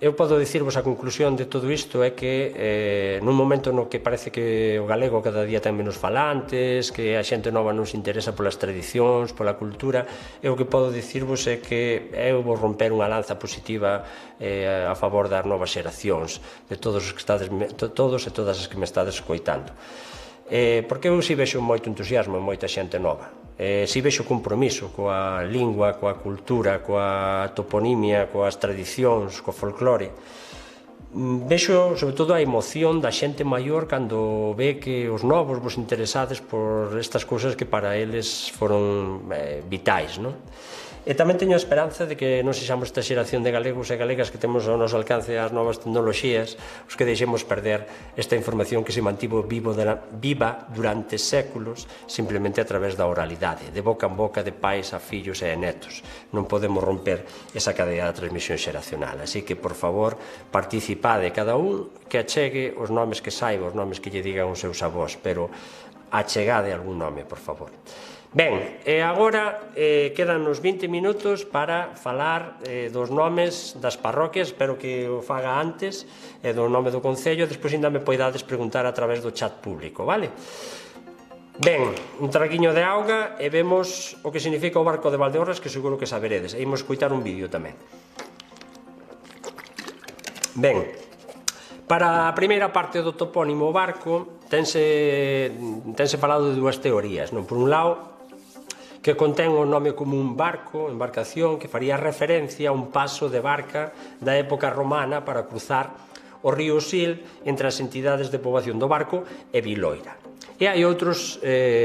eu podo dicirvos a conclusión de todo isto é que nun momento no que parece que o galego cada día ten menos falantes, que a xente nova non se interesa polas tradicións, pola cultura, eu o que podo dicirvos é que eu vou romper unha lanza positiva a favor das novas xeracións, de todos e todas as que me estades escoitando. Porque eu si vexo moito entusiasmo en moita xente nova, si vexo compromiso coa lingua, coa cultura, coa toponimia, coas tradicións, co folclore. Vexo, sobre todo, a emoción da xente maior cando ve que os novos vos interesades por estas cousas que para eles foron vitais, non? E tamén teño a esperanza de que non sexamos esta xeración de galegos e galegas que temos ao noso alcance as novas tecnoloxías os que deixemos perder esta información que se mantivo viva durante séculos simplemente a través da oralidade, de boca en boca, de pais a fillos e a netos. Non podemos romper esa cadea de transmisión xeracional, así que, por favor, participade cada un que achegue os nomes que saiba, os nomes que lle digan os seus avós, pero achegade algún nome, por favor. Ben, e agora quedan uns 20 minutos para falar dos nomes das parroquias, espero que o faga antes, do nome do concello, despois ainda me poidades preguntar a través do chat público, vale? Ben, un traguiño de auga e vemos o que significa o barco de Valdeorras, que seguro que saberedes, e imos escoitar un vídeo tamén. Ben, para a primeira parte do topónimo barco tense falado de dúas teorías, non? Por un lado, que contén o nome como un barco, embarcación, que faría referencia a un paso de barca da época romana para cruzar o río Sil entre as entidades de poboación do Barco e Viloira. E hai outros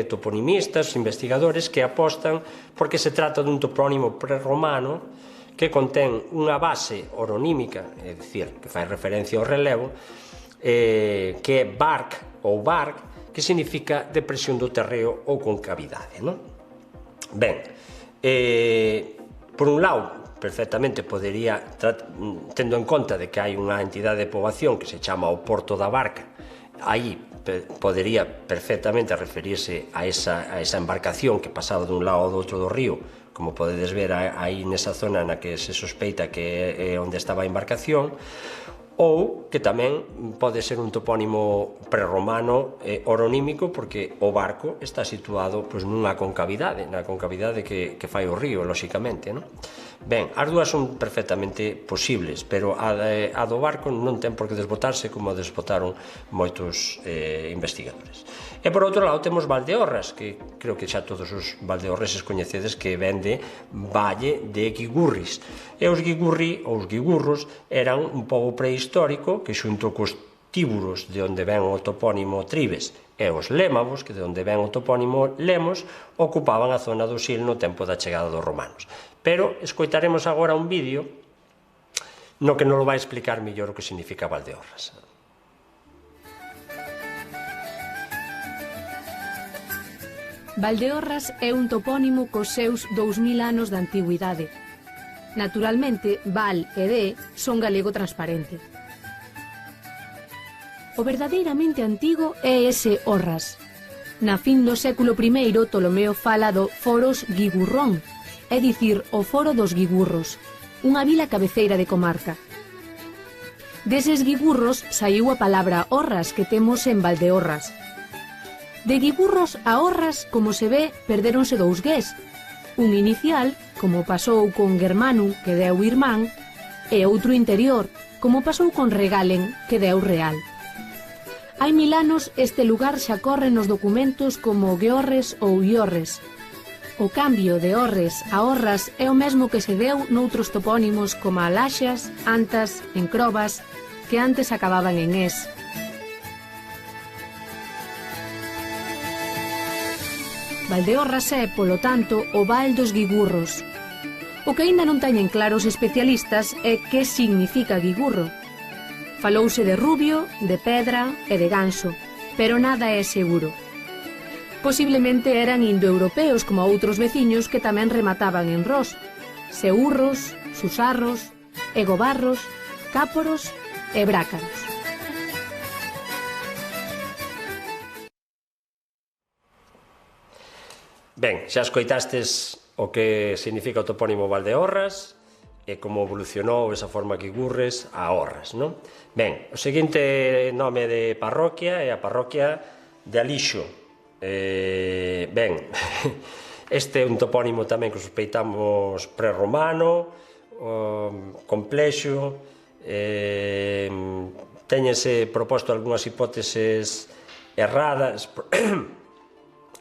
toponimistas, investigadores, que apostan porque se trata dun topónimo prerromano que contén unha base oronímica, é dicir, que fai referencia ao relevo, que é barc ou barc, que significa depresión do terreo ou concavidade, non? Ben, por un lado, perfectamente podería, tendo en conta de que hai unha entidade de poboación que se chama o Porto da Barca, aí podería perfectamente referirse a esa embarcación que pasaba dun lado ao do outro do río, como podedes ver aí nesa zona na que se sospeita que é onde estaba a embarcación, ou que tamén pode ser un topónimo prerromano oronímico porque o barco está situado nunha concavidade, na concavidade que fai o río, lóxicamente, non? Ben, as dúas son perfectamente posibles, pero a do barco non ten por que desbotarse como desbotaron moitos investigadores. E por outro lado temos Valdeorras, que creo que xa todos os valdeorreses coñecedes que ven de Valle de Guigurris. E os guigurri, ou os guigurros, eran un pobo prehistórico que xunto cos tíburos, de onde ven o topónimo Tribes, e os lémavos, que de onde ven o topónimo Lemos, ocupaban a zona do Sil no tempo da chegada dos romanos. Pero escoitaremos agora un vídeo no que nos vai explicar mellor o que significa Valdeorras. Valdeorras é un topónimo cos seus 2000 anos de antigüidade. Naturalmente, Val e de son galego transparente. O verdadeiramente antigo é ese Orras. Na fin do século I, Ptolomeo fala do Foros Guigurrón, é dicir, o Foro dos Guigurros, unha vila cabeceira de comarca. Deses guigurros saiu a palabra Orras que temos en Valdeorras. De Guigurros a Orras, como se ve, perdéronse dous gués, un inicial, como pasou con Germanum, que deu irmán, e outro interior, como pasou con Regalen, que deu real. Hai 1000 anos este lugar xa corre nos documentos como Guiorres ou Iorres. O cambio de Orres a Orras é o mesmo que se deu noutros topónimos como Alaxas, Antas, Encrobas, que antes acababan en es. Valdeorras é, polo tanto, o Val dos Guigurros. O que aínda non teñen claro os especialistas é que significa guigurro. Falouse de rubio, de pedra e de ganso, pero nada é seguro. Posiblemente eran indoeuropeos como outros veciños que tamén remataban en ros, seurros, susarros, egobarros, cáporos e brácaros. Ben, xa escoitastes o que significa o topónimo Valdeorras e como evolucionou esa forma Guigurres a Orras, non? Ben, o seguinte nome de parroquia é a parroquia de Alixo. Ben, este é un topónimo tamén que sospeitamos prerromano, complexo, teñense proposto algunhas hipóteses erradas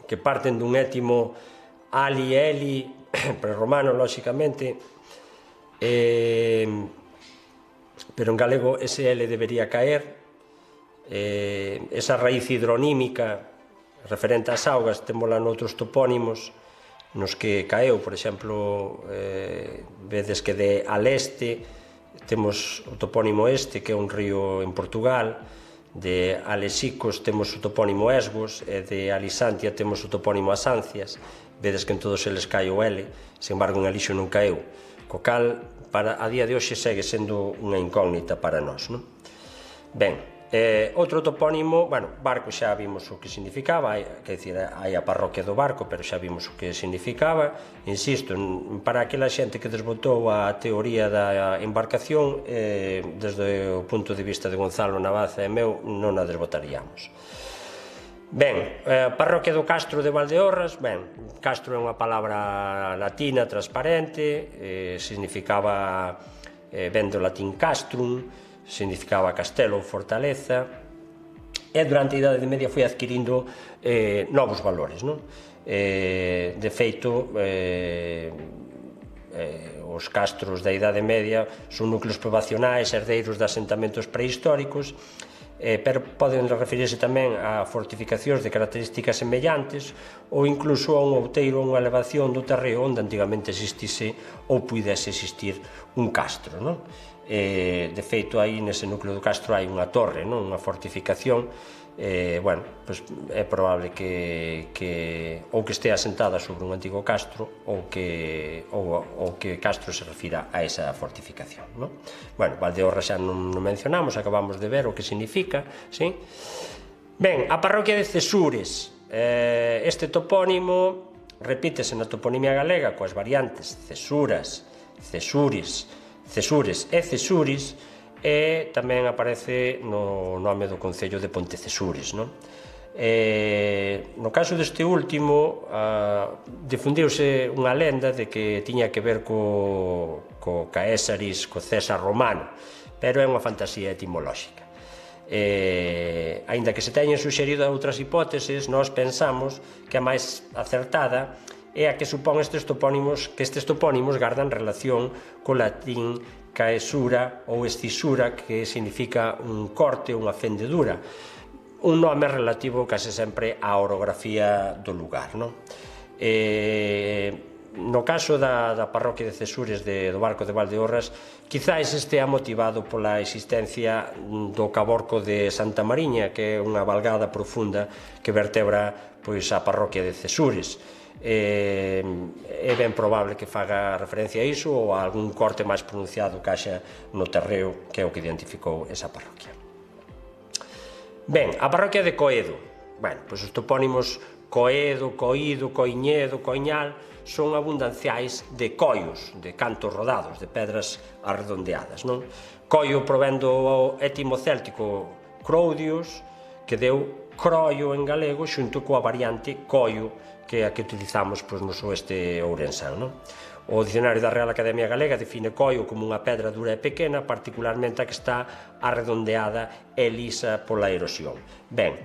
que parten dun étimo ali e eli, prerromano, lóxicamente, pero en galego ese L debería caer. Esa raíz hidronímica referente ás augas témola noutros topónimos nos que caeu, por exemplo, vedes que de Aleste temos o topónimo este, que é un río en Portugal, de Alexicos temos o topónimo Esgos, e de Alisantia temos o topónimo Asancias. Vedes que en todos eles cae o L, sen embargo en Alixo non caeu, co cal a día de hoxe segue sendo unha incógnita para nós, non? Ben, outro topónimo, bueno, Barco xa vimos o que significaba, quer dizer, hai a parroquia do Barco, pero xa vimos o que significaba. Insisto, para aquela xente que desbotou a teoría da embarcación, desde o punto de vista de Gonzalo Navaza e meu, non a desbotaríamos. Ben, parroquia do Castro de Valdeorras. Ben, castro é unha palabra latina transparente, significaba, ven do latín castrum, significaba castelo ou fortaleza, e durante a Idade Media foi adquirindo novos valores, non? De feito, os castros da Idade Media son núcleos poboacionais herdeiros de asentamentos prehistóricos, pero poden referirse tamén a fortificacións de características semellantes ou incluso a un outeiro ou unha elevación do terreo onde antigamente existise ou pudese existir un castro, non? De feito, aí nese núcleo do castro hai unha torre, non? Unha fortificación. Bueno, pues é probable que ou que estea asentada sobre un antigo castro ou que castro se refira a esa fortificación, non? Bueno, Valdeorras xa non mencionamos, acabamos de ver o que significa, sí? Ben, a parroquia de Cesures. Este topónimo repítese na toponimia galega coas variantes Cesuras, Cesuris, Cesures e Cesuris, e tamén aparece no nome do concello de Pontecesures, non? No caso deste último, difundiuse unha lenda de que tiña que ver co Caesaris, co César romano, pero é unha fantasía etimolóxica. Aínda que se teñen suxerido outras hipóteses, nós pensamos que a máis acertada é a que supón estes topónimos gardan relación co latín caesura ou escisura, que significa un corte, unha fendedura, un nome relativo case sempre á orografía do lugar, non? No caso da parroquia de Cesures do Barco de Valdeorras, quizáis estea motivado pola existencia do caborco de Santa Mariña, que é unha valgada profunda que vertebra a parroquia de Cesures. É ben probable que faga referencia a iso ou a algún corte máis pronunciado que haxa no terreo, que é o que identificou esa parroquia. Ben, a parroquia de Coedo. Bueno, pois os topónimos Coedo, Coído, Coiñedo, Coiñal son abundanciais de coios, de cantos rodados, de pedras arredondeadas, non? Coio provén do étimo céltico Croudius, que deu croio en galego xunto coa variante coio, que é a que utilizamos no oeste ourensán, non? O dicionario da Real Academia Galega define coio como unha pedra dura e pequena, particularmente a que está arredondeada e lisa pola erosión. Ben,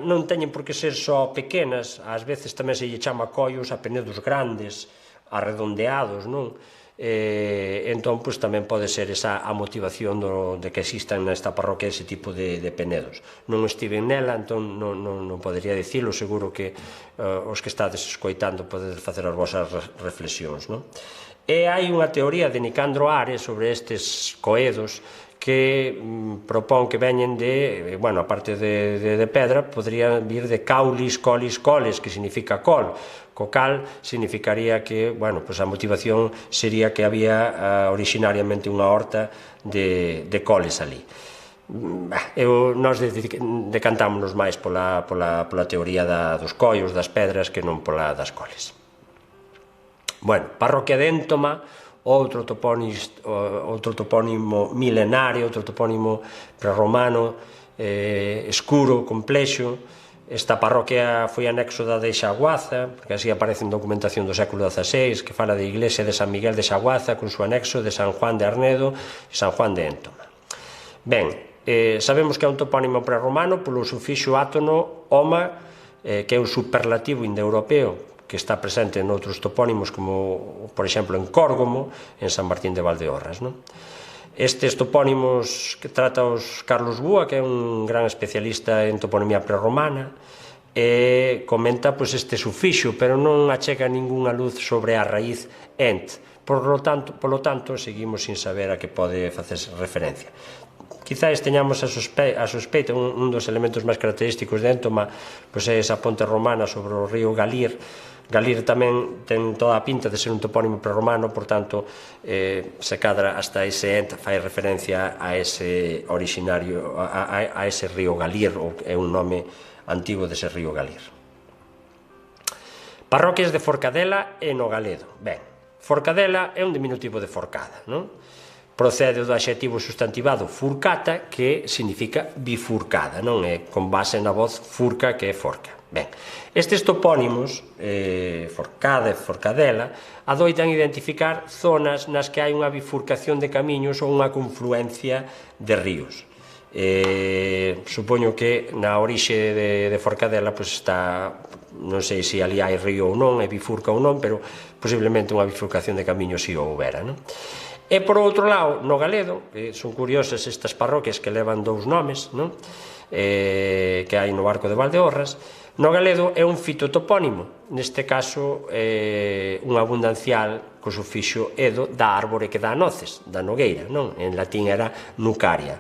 non teñen por que ser só pequenas, ás veces tamén se lle chama coios a penedos grandes, arredondeados, non? Entón, pois, tamén pode ser esa a motivación de que existan nesta parroquia ese tipo de penedos. Non estiven nela, entón non podería dicilo, seguro que os que estades escoitando podedes facer as vosas reflexións, non? E hai unha teoría de Nicandro Ares sobre estes coedos que propón que veñen de, bueno, a parte de pedra, podría vir de caulis, colis, coles, que significa col, co cal significaría que, bueno, pues a motivación sería que había originariamente unha horta de coles ali. Nós decantámonos máis pola teoría dos collos, das pedras, que non pola das coles. Bueno, parroquia de Éntoma, outro topónimo milenario, outro topónimo prerromano, escuro, complexo. Esta parroquia foi anexo da de Xaguaza, porque así aparece en documentación do século XVI, que fala de iglesia de San Miguel de Xaguaza, con su anexo de San Juan de Arnedo e San Juan de Éntoma. Ben, sabemos que é un topónimo prerromano polo sufixo átono oma, que é un superlativo indoeuropeo, que está presente en outros topónimos, como, por exemplo, en Córgomo, en San Martín de Valdeorras, non? Estes topónimos que trata os Carlos Búa, que é un gran especialista en toponimia prerromana, comenta este sufixo, pero non achega ningunha luz sobre a raíz ent. Polo tanto, seguimos sin saber a que pode facerse referencia. Quizás teñamos a sospeita, un dos elementos máis característicos de Éntoma é esa ponte romana sobre o río Galir. Galir tamén ten toda a pinta de ser un topónimo prerromano, por tanto, se cadra hasta ese ent fai referencia a ese originario, a ese río Galir, ou é un nome antigo dese río Galir. Parroquias de Forcadela e Nogaledo. Ben, Forcadela é un diminutivo de forcada, non? Procede do adxectivo sustantivado furcata, que significa bifurcada, non? É con base na voz furca, que é forca. Ben, estes topónimos, Forcada e Forcadela, adoitan identificar zonas nas que hai unha bifurcación de camiños ou unha confluencia de ríos. Supoño que na orixe de Forcadela está, non sei se ali hai río ou non, é bifurca ou non, pero posiblemente unha bifurcación de camiños si houbera, non? E por outro lado, Nogaledo, que son curiosas estas parroquias que levan dous nomes, non? Que hai no Arco de Valdeorras. Nogaledo é un fitotopónimo, neste caso un abundancial co sufixo edo da árbore que dá noces, da nogueira, non? En latín era nucaria,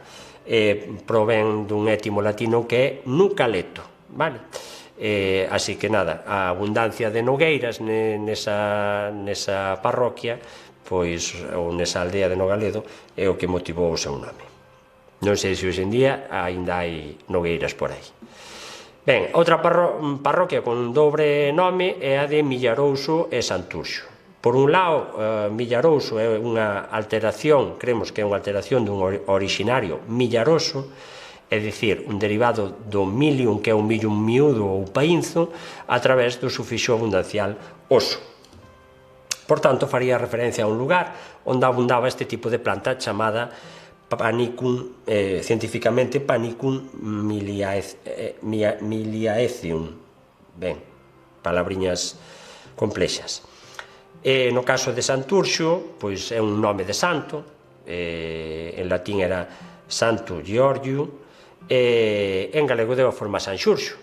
provén dun étimo latino que é nucaleto, vale? Así que nada, a abundancia de nogueiras nesa parroquia, ou nesa aldea de Nogaledo, é o que motivou o seu nome. Non sei se hoxe en día aínda hai nogueiras por aí. Ben, outra parroquia con dobre nome é a de Millarouso e Santurxo. Por un lado, Millarouso é unha alteración, creemos que é unha alteración dun originario millaroso, é dicir, un derivado do milium, que é un millum miúdo ou paínzo, a través do sufixo abundancial oso. Por tanto, faría referencia a un lugar onde abundaba este tipo de planta chamada Panicum, científicamente Panicum miliaecium. Ben, palabriñas complexas. No caso de Santurxo, pois é un nome de santo, en latín era Santo Giorgio, e en galego deu a forma San Xurxo,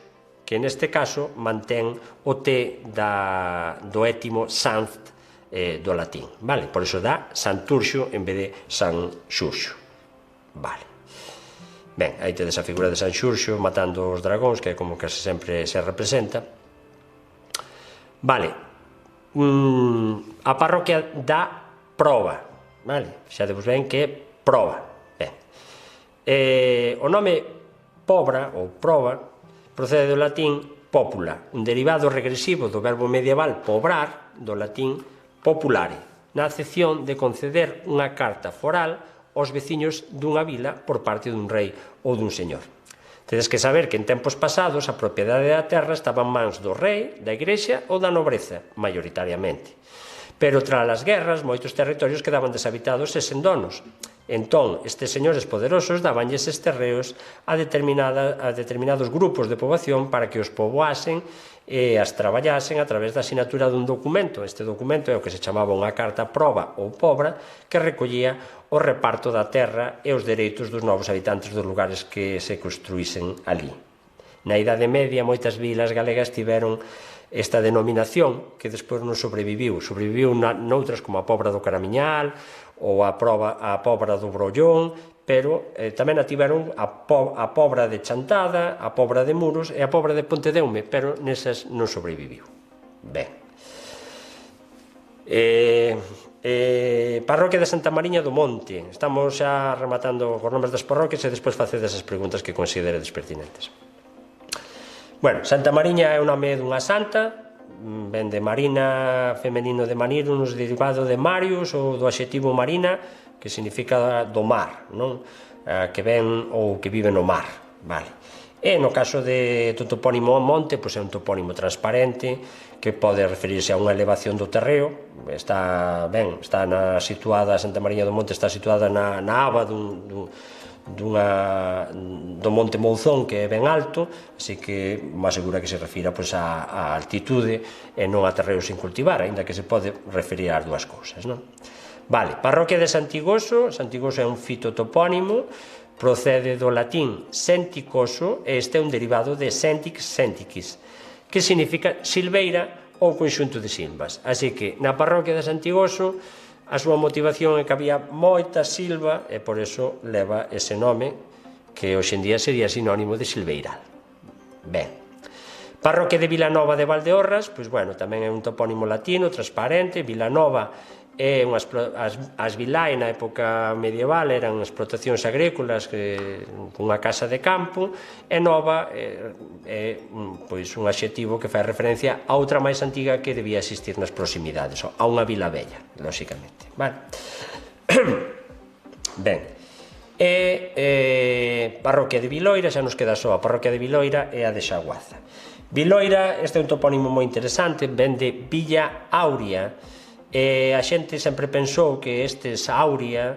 que neste caso mantén o T do étimo Sanzt, do latín, vale? Por iso dá Santurxo en vez de San Xurxo, vale? Ben, aí tedes a figura de San Xurxo matando os dragóns, que é como que sempre se representa, vale? A parroquia da Proba, vale? Xa debos ben que é Proba, ben. O nome Pobra ou Proba procede do latín popula, un derivado regresivo do verbo medieval pobrar, do latín populare, na acepción de conceder unha carta foral aos veciños dunha vila por parte dun rei ou dun señor. Tedes que saber que en tempos pasados a propiedade da terra estaba en mans do rei, da igrexa ou da nobreza, maioritariamente. pero tras as guerras moitos territorios quedaban deshabitados e sen donos. Entón, estes señores poderosos dabanlles estes terreos a determinados grupos de poboación para que os poboasen e as traballasen a través da asinatura dun documento. Este documento é o que se chamaba unha carta proba ou pobra, que recollía o reparto da terra e os dereitos dos novos habitantes dos lugares que se construísen ali. Na Idade Media, moitas vilas galegas tiveron esta denominación que despois non sobreviviu. Sobreviviu noutras como a Pobra do Caramiñal ou a Pobra do Brollón, pero tamén a tiveron a Pobra de Chantada, a Pobra de Muros e a Pobra de Pontedeume, pero nesas non sobreviviu. Ben. Parroquia de Santa Mariña do Monte. Estamos xa rematando os nomes das parroquias e despois facedes as preguntas que consideredes pertinentes. Bueno, Santa Mariña é o nome dunha santa, ven de marina, femenino de manirus, derivado de marius ou do adxetivo marina, que significa do mar, non? Que ven ou que vive no mar, vale? E no caso do topónimo monte, pois é un topónimo transparente que pode referirse a unha elevación do terreo. Está situada, Santa Mariña do Monte está situada na aba do Monte Mouzón, que é ben alto, así que má segura que se refira á altitude e non a terreo sin cultivar, aínda que se pode referir ás dúas cousas, non? Vale, parroquia de Santigoso. Santigoso é un fitotopónimo, procede do latín senticoso e este é un derivado de sentix sentiquis, que significa silveira ou conxunto de silvas. Así que na parroquia de Santigoso a súa motivación é que había moita silva e por eso leva ese nome que hoxe en día sería sinónimo de silveiral. Ben, parroquia de Vilanova de Valdeorras, pois bueno, tamén é un topónimo latino, transparente. Vilanova é as vilae na época medieval eran explotacións agrícolas cunha casa de campo, e nova é pois un adxetivo que fai referencia a outra máis antiga que debía existir nas proximidades, a unha vila bella, lóxicamente, vale? Ben, parroquia de Viloira, xa nos queda só a parroquia de Viloira e a de Xaguaza. Viloira, este é un topónimo moi interesante, ven de Villa Auria. A xente sempre pensou que estes Auria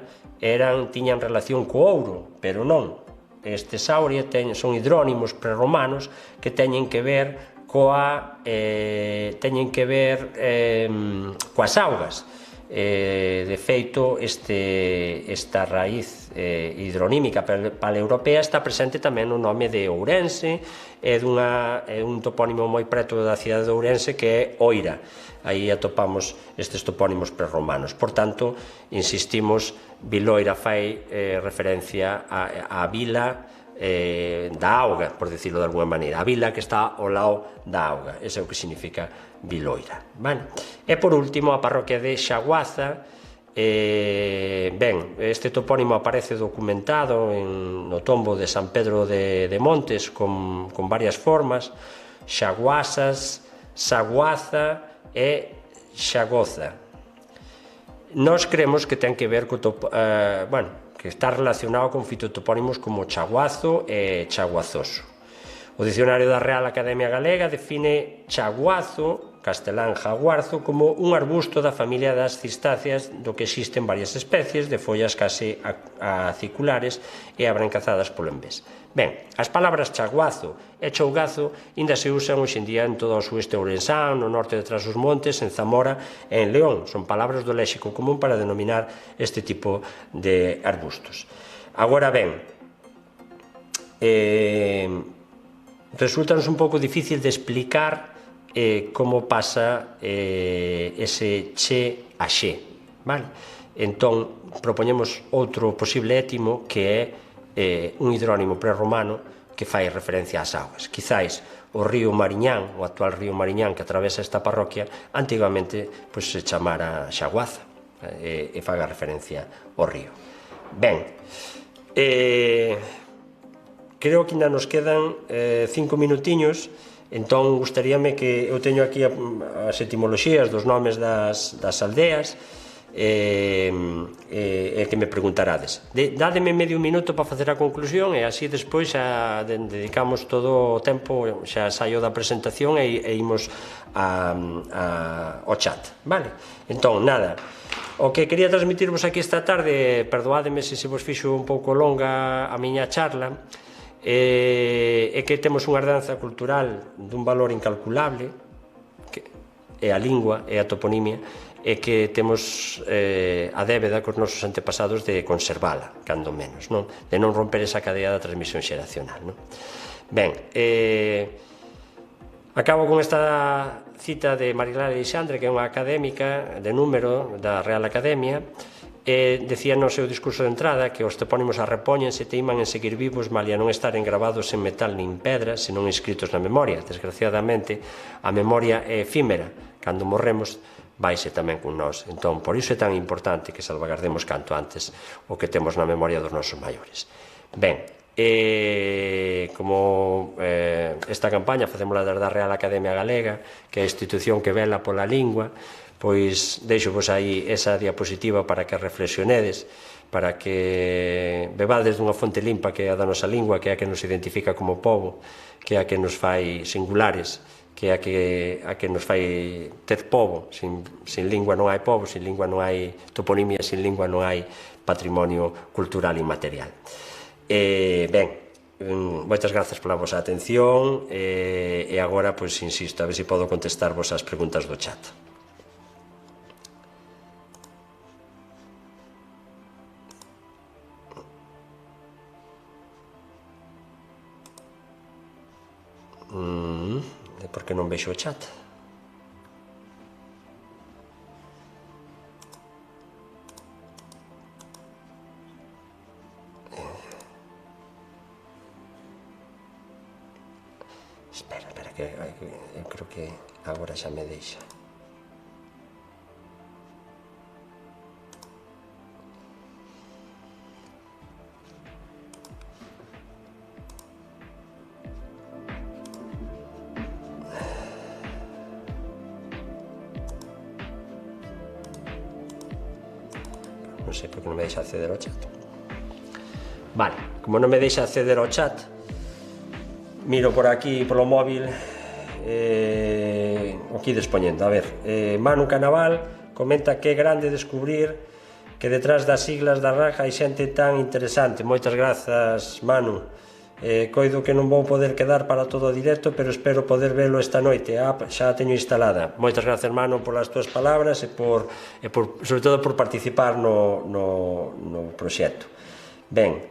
tiñan relación co ouro, pero non. Estes Auria son hidrónimos prerromanos que teñen que ver coas augas. De feito, esta raíz hidronímica paleeuropea está presente tamén no nome de Ourense, é un topónimo moi preto da cidade de Ourense que é Oira. Aí atopamos estes topónimos prerromanos. Por tanto, insistimos, Viloira fai referencia á vila da auga, por decirlo de alguma maneira, a vila que está ao lado da auga. Ese é o que significa Viloira. E por último, a parroquia de Xaguaza. Ben, este topónimo aparece documentado no tombo de San Pedro de Montes con varias formas: Xaguasas, Xaguaza e Xagoza. Nós cremos que ten que ver que está relacionado con fitotopónimos como Chaguazo e Chaguazoso. O dicionario da Real Academia Galega define Chaguazo, castelán jaguarzo, como un arbusto da familia das cistáceas do que existen varias especies de follas case aciculares e abrancazadas polo envés. Ben, as palabras chaguazo e chougazo ainda se usan hoxe en día en todo o sueste ourensán, no norte de Trás-os-Montes, en Zamora e en León. Son palabras do léxico común para denominar este tipo de arbustos. Agora ben, resultanos un pouco difícil de explicar como pasa ese che a xe, vale? Entón, propoñemos outro posible étimo que é un hidrónimo prerromano que fai referencia ás augas. Quizáis o río Mariñán, o actual río Mariñán que atravesa esta parroquia, antigamente se chamara Xaguaza e faga referencia ao río. Ben, creo que ainda nos quedan 5 minutiños. Entón, gustaríame que eu teño aquí as etimoloxías dos nomes das aldeas. e que me preguntarades. Dádeme medio minuto para facer a conclusión e así despois xa dedicamos todo o tempo, xa saio da presentación e imos ao chat, vale? Entón, nada, o que quería transmitirvos aquí esta tarde, perdoádeme se vos fixo un pouco longa a miña charla, é que temos unha herdanza cultural dun valor incalculable, que é a lingua e a toponimia, e que temos a débeda cos nosos antepasados de conservala, cando menos, non? De non romper esa cadea da transmisión xeracional, non? Ben, acabo con esta cita de Marilar Alexandre, que é unha académica de número da Real Academia, decía no seu discurso de entrada que os topónimos arrepóñense e teiman en seguir vivos malia non estaren gravados en metal nin pedra, senón inscritos na memoria. Desgraciadamente, a memoria é efímera. Cando morremos, vaise tamén con nós. Entón, por iso é tan importante que salvagardemos canto antes o que temos na memoria dos nosos maiores. Ben, como esta campaña facémola desde a Real Academia Galega, que é a institución que vela pola lingua, pois deixo-vos aí esa diapositiva para que reflexionedes, para que bebades dunha fonte limpa que é a da nosa lingua, que é a que nos identifica como pobo, que é a que nos fai singulares, que é a que nos fai ter pobo. Sin lingua non hai pobo, sin lingua non hai toponimia, sin lingua non hai patrimonio cultural inmaterial. Ben, moitas grazas pola vosa atención e agora, pois, insisto, a ver se podo contestarvos as preguntas do chat. Por que non vexo o chat? Espera, que eu creo que agora xa me deixa. Non sei por que non me deixa acceder ao chat. Vale, como non me deixa acceder ao chat, miro por aquí, polo móvil, o que ides poñendo. A ver, Manu Canaval comenta que é grande descubrir que detrás das siglas da raja hai xente tan interesante. Moitas grazas, Manu. Coido que non vou poder quedar para todo o directo, pero espero poder velo esta noite. Xa a teño instalada. Moitas grazas, Manu, polas túas palabras e sobre todo por participar no proxecto. Ben,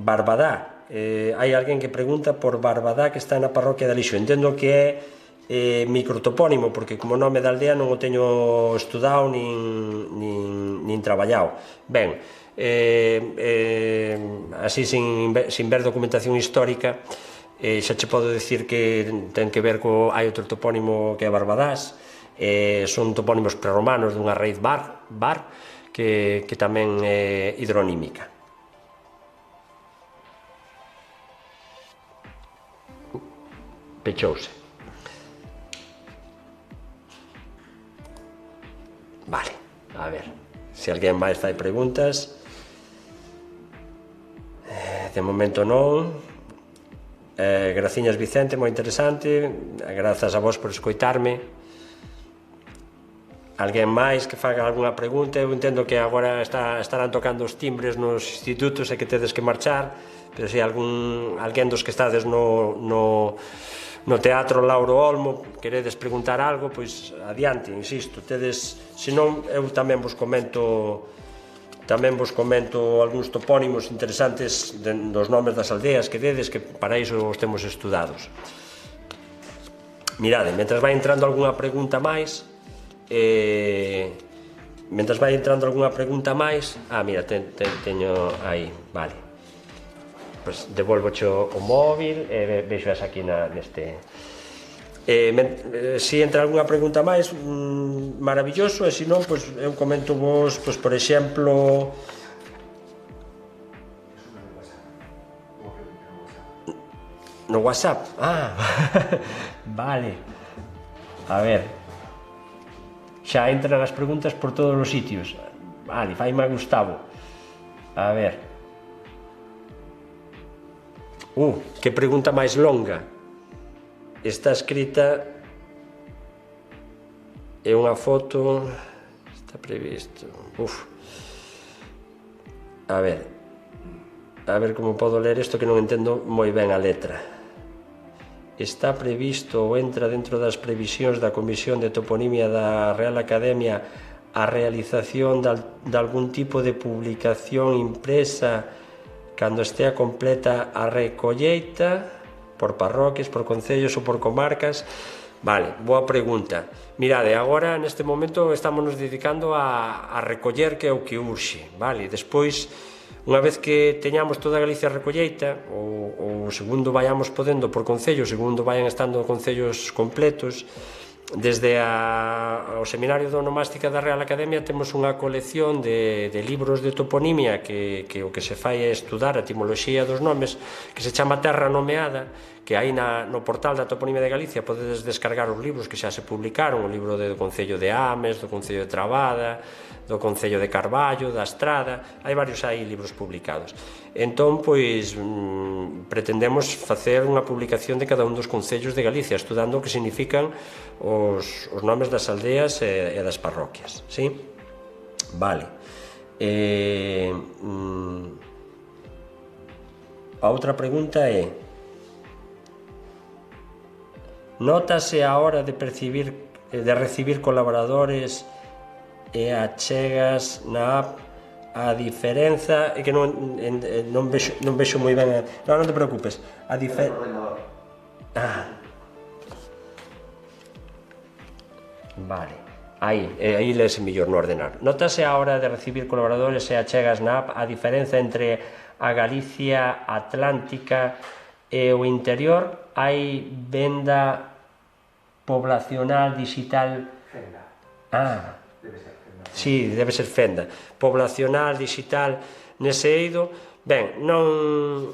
Barbadá, hai alguén que pregunta por Barbadá, que está na parroquia de Alixo. Entendo que é microtopónimo, porque como nome da aldea non o teño estudado nin traballado. Ben, así sin ver documentación histórica, xa che podo dicir que ten que ver hai outro topónimo que é Barbadás. Son topónimos prerromanos dunha raíz bar, que tamén é hidronímica. Pechouse. Vale, a ver, se alguén máis fai preguntas. De momento non. Graciñas, Vicente, moi interesante. Grazas a vos por escoitarme. Alguén máis que faga algunha pregunta? Eu entendo que agora estarán tocando os timbres nos institutos e que tedes que marchar, pero se alguén dos que estades no Teatro Lauro Olmo queredes preguntar algo, pois adiante, insisto, tedes, senón eu tamén vos comento algúns topónimos interesantes dos nomes das aldeas que dedes, que para iso os temos estudados. Mirade, mentras vai entrando algunha pregunta máis, mira, teño aí, vale. Pois devolvoche o móvil e vexo esa aquí neste. Se entra algunha pregunta máis, maravilloso, e se non, pois eu comento vos, pois por exemplo, no WhatsApp. Vale. A ver. Xa entran as preguntas por todos os sitios. Vale, faime a Gustavo. A ver. Que pregunta máis longa. Está escrita é unha foto, está previsto. A ver como podo ler isto que non entendo moi ben a letra. Está previsto ou entra dentro das previsións da Comisión de Toponimia da Real Academia a realización de algún tipo de publicación impresa cando estea completa a recolleita por parroquias, por concellos ou por comarcas? Vale, boa pregunta. Mirade, agora neste momento estamos nos dedicando a recoller, que é o que urxe, vale? Despois, unha vez que teñamos toda Galicia recolleita, ou segundo vayamos podendo por concello, segundo vayan estando concellos completos, desde o Seminario de Onomástica da Real Academia temos unha colección de libros de toponimia que o que se fai é estudar a etimoloxía dos nomes, que se chama Terra Nomeada, que aí no portal da Toponimia de Galicia podedes descargar os libros que xa se publicaron, o libro do Concello de Ames, do Concello de Trabada, do Concello de Carballo, da Estrada, hai varios aí libros publicados. Entón, pois, pretendemos facer unha publicación de cada un dos concellos de Galicia, estudando o que significan os nomes das aldeas e das parroquias, sí? Vale. A outra pregunta é: nótase a hora de recibir colaboradores e achegas na app a diferenza, é que non vexo moi ben, non te preocupes, a diferenza... Vale, aí lese mellor no ordenar. Nótase a hora de recibir colaboradores e achegas na app a diferenza entre a Galicia Atlántica e o interior? Hai venda poblacional digital? Fenda. Debe ser Fenda. Sí, debe ser Fenda. Poblacional digital nese eido. Ben, non...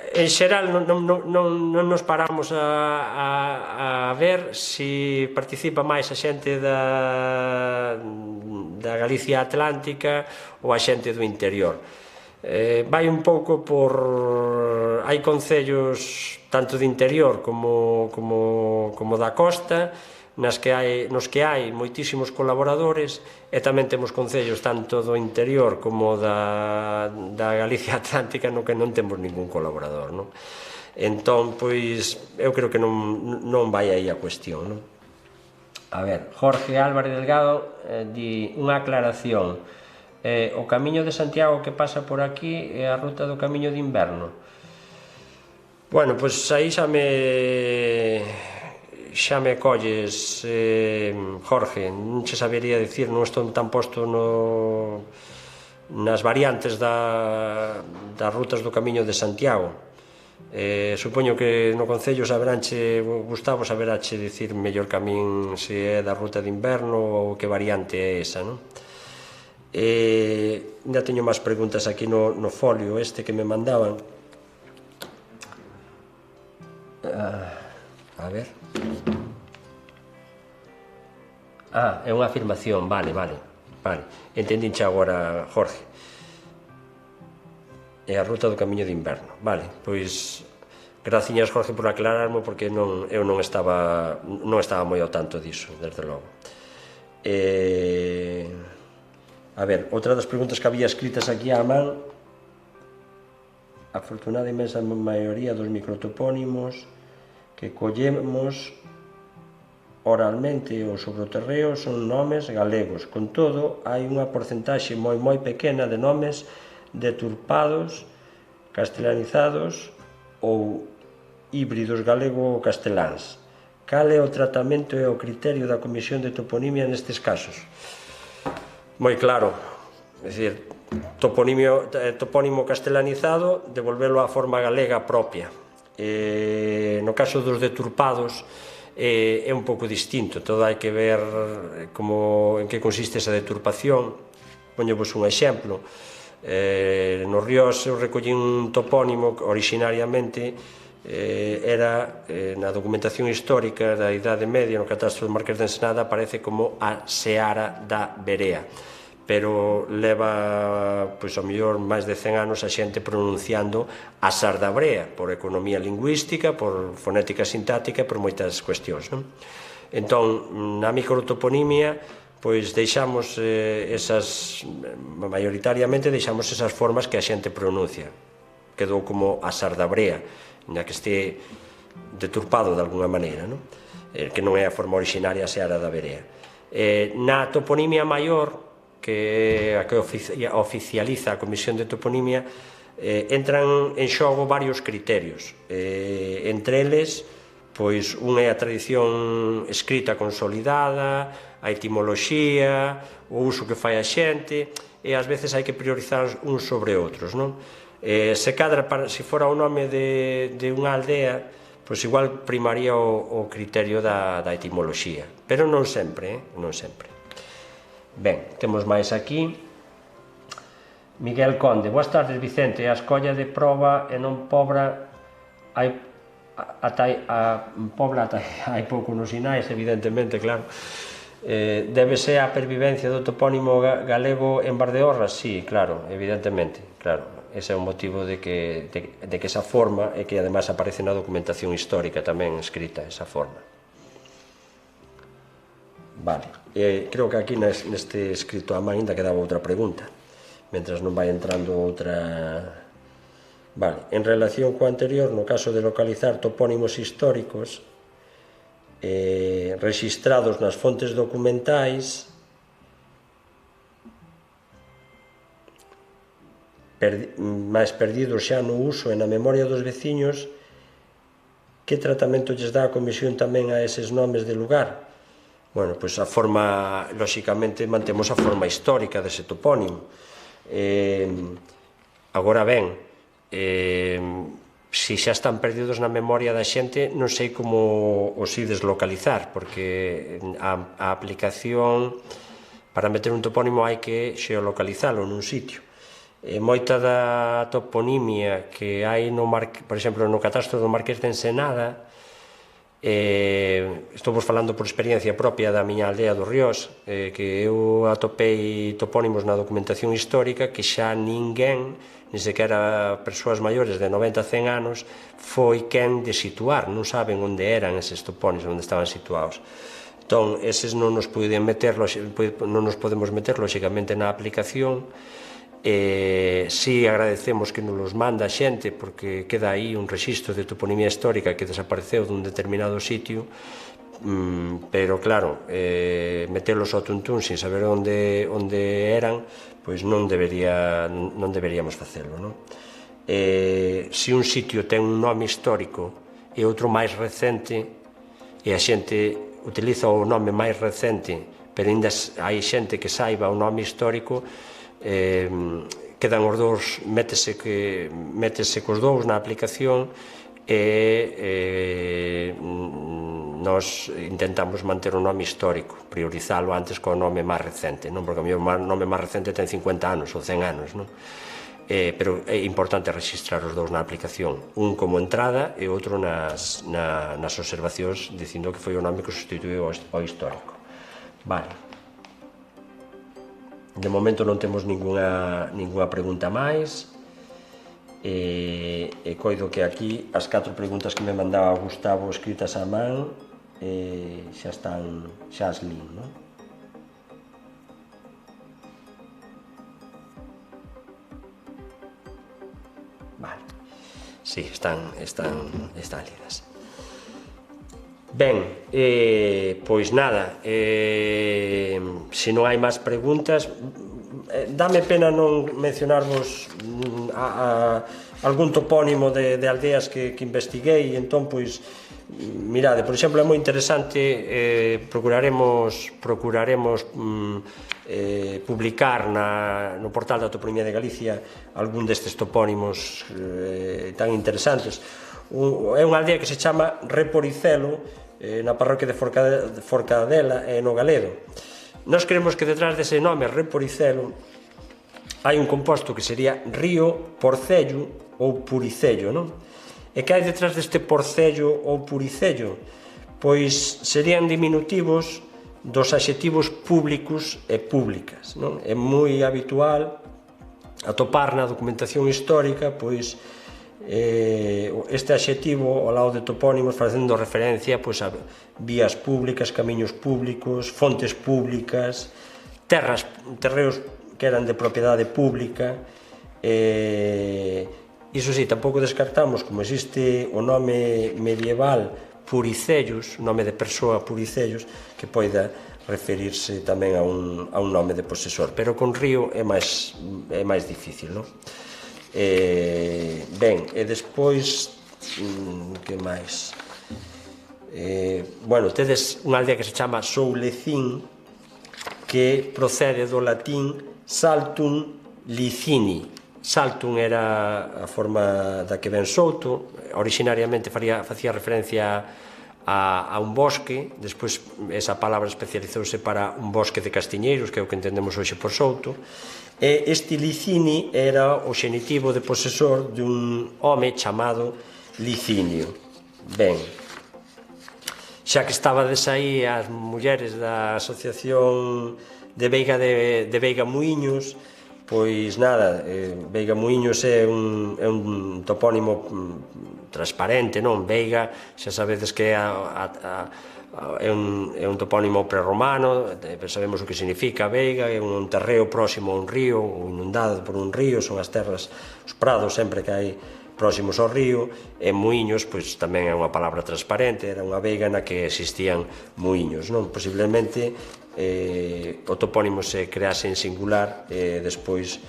En xeral non nos paramos a ver se participa máis a xente da Galicia Atlántica ou a xente do interior. Vai un pouco por... Hai concellos tanto de interior como da costa, nos que hai moitísimos colaboradores, e tamén temos concellos tanto do interior como da Galicia Atlántica no que non temos ningún colaborador, non? Entón, pois, eu creo que non vai aí a cuestión, non? A ver, Jorge Álvarez Delgado di unha aclaración. O Camiño de Santiago que pasa por aquí é a ruta do Camiño de Inverno. Bueno, pois aí xa me colles, Jorge, non che sabería dicir, non estou tan posto nas variantes das rutas do Camiño de Santiago. Supoño que no Concello saberanche, Gustavo, saberache dicir mellor que a min se é da ruta de inverno ou que variante é esa, non? Ainda teño máis preguntas aquí no folio este que me mandaban. A ver. É unha afirmación, vale. Entendinche agora, Jorge. É a ruta do Camiño de Inverno. Vale, pois graciñas, Jorge, por aclararmo, porque eu non estaba moi ao tanto diso, desde logo. A ver, outra das preguntas que había escritas aquí á man: afortunada inmensa maioría dos microtopónimos que collemos oralmente ou sobre o terreo son nomes galegos. Con todo, hai unha porcentaxe moi pequena de nomes deturpados, castelanizados ou híbridos galego-casteláns. Cal é o tratamento e o criterio da Comisión de Toponimia nestes casos? Moi claro, é dicir, topónimo castelanizado, devolvelo á forma galega propia. No caso dos deturpados é un pouco distinto, todo hai que ver en que consiste esa deturpación. Poñovos un exemplo: no Ríos eu recollín un topónimo orixinariamente era, na documentación histórica da Idade Media, no catastro do Marqués de Ensenada, aparece como a Seara da Berea, pero leva, pois, ao mellor, máis de 100 anos a xente pronunciando a Sardabrea, por economía lingüística, por fonética sintáctica, por moitas cuestións, non? Entón, na microtoponimia, pois deixamos maioritariamente deixamos esas formas que a xente pronuncia. Quedou como a Sardabrea, na que este deturpado de alguna maneira, non? Que non é a forma originaria a Seara da Berea. Na toponimia maior, que é a que oficializa a Comisión de Toponimia, entran en xogo varios criterios. Entre eles, pois, un é a tradición escrita consolidada, a etimoloxía, o uso que fai a xente, e ás veces hai que priorizar uns sobre outros, non? Se cadra, se fora o nome de unha aldea, pois igual primaría o criterio da etimoloxía, pero non sempre, non sempre. Ben, temos máis aquí. Miguel Conde: boas tardes, Vicente. A escolla de proba e non pobra hai pouco nos sinais, evidentemente, claro. Débese á pervivencia do topónimo galego en Valdeorras? Sí, claro, evidentemente, claro. Ese é o motivo de que esa forma, e que además aparece na documentación histórica tamén escrita esa forma. Vale, creo que aquí neste escrito a man ainda quedaba outra pregunta, mentras non vai entrando outra. Vale, en relación co anterior, no caso de localizar topónimos históricos rexistrados nas fontes documentais, máis perdidos xa no uso e na memoria dos veciños, que tratamento lles dá a Comisión tamén a eses nomes de lugar? Bueno, pois a forma, lóxicamente, mantemos a forma histórica dese topónimo. Agora ben, se xa están perdidos na memoria da xente, non sei como os ides localizar, porque a aplicación, para meter un topónimo, hai que xeolocalizalo nun sitio. Moita da toponimia que hai, por exemplo, no catastro do Marqués de Ensenada, estou vos falando por experiencia propia da miña aldea do Ríos, que eu atopei topónimos na documentación histórica que xa ninguén, nin sequera persoas maiores de 90 a 100 anos, foi quen de situar, non saben onde eran eses topónimos, onde estaban situados. Entón, eses non nos podemos meter lóxicamente na aplicación. Si agradecemos que nos los manda a xente, porque queda aí un rexistro de toponimia histórica que desapareceu dun determinado sitio, pero claro, metelos ao tuntún sin saber onde eran, pois non deberíamos facelo, non? Se un sitio ten un nome histórico e outro máis recente, e a xente utiliza o nome máis recente, pero ainda hai xente que saiba o nome histórico, quedan os dous, métese cos dous na aplicación, e nós intentamos manter o nome histórico, priorizalo antes co nome máis recente, non? Porque o meu nome máis recente ten 50 anos ou 100 anos, non? Pero é importante registrar os dous na aplicación, un como entrada e outro nas observacións, dicindo que foi o nome que substituiu ao histórico. Vale. De momento non temos ningunha pregunta máis, e coido que aquí as 4 preguntas que me mandaba Gustavo escritas a man xa as lín, non? Vale, si, están lidas. Ben, pois nada, se non hai máis preguntas, dame pena non mencionarvos algún topónimo de aldeas que investiguei, entón, pois, mirade, por exemplo, é moi interesante, procuraremos publicar no portal da Toponimia de Galicia algún destes topónimos tan interesantes. É unha aldea que se chama Reporicelo, na parroquia de Forcadela, no Galedo. Nós creemos que detrás dese nome, Reporicelo, hai un composto que sería río, porcello ou puricello, non? E que hai detrás deste porcello ou puricello? Pois serían diminutivos dos adxetivos públicos e públicas, non? É moi habitual atopar na documentación histórica, pois, este adxetivo ao lado de topónimos facendo referencia pois, a vías públicas, camiños públicos, fontes públicas, terreos que eran de propiedade pública. Iso sí, tampouco descartamos, como existe o nome medieval Puricellos, nome de persoa Puricellos, que poida referirse tamén a un nome de posesor, pero con río é máis difícil, non? Ben, e despois, que máis? Bueno, tedes unha aldea que se chama Soulecín, que procede do latín Saltum Licini. Saltum era a forma da que ven souto, originariamente facía referencia a un bosque, despois esa palabra especializouse para un bosque de castiñeiros, que é o que entendemos hoxe por souto, e este Licini era o xenitivo de posesor dun home chamado Licinio. Ben, xa que estabades aí as mulleres da Asociación de Veiga Muíños, pois nada, Veiga Muíños é un topónimo transparente, non? Veiga, xa sabedes que é un topónimo prerromano, sabemos o que significa Veiga, é un terreo próximo a un río, ou inundado por un río, son as terras, os prados sempre que hai próximos ao río, e muíños, pois tamén é unha palabra transparente, era unha veiga na que existían muíños, non? Posiblemente o topónimo se crease en singular e despois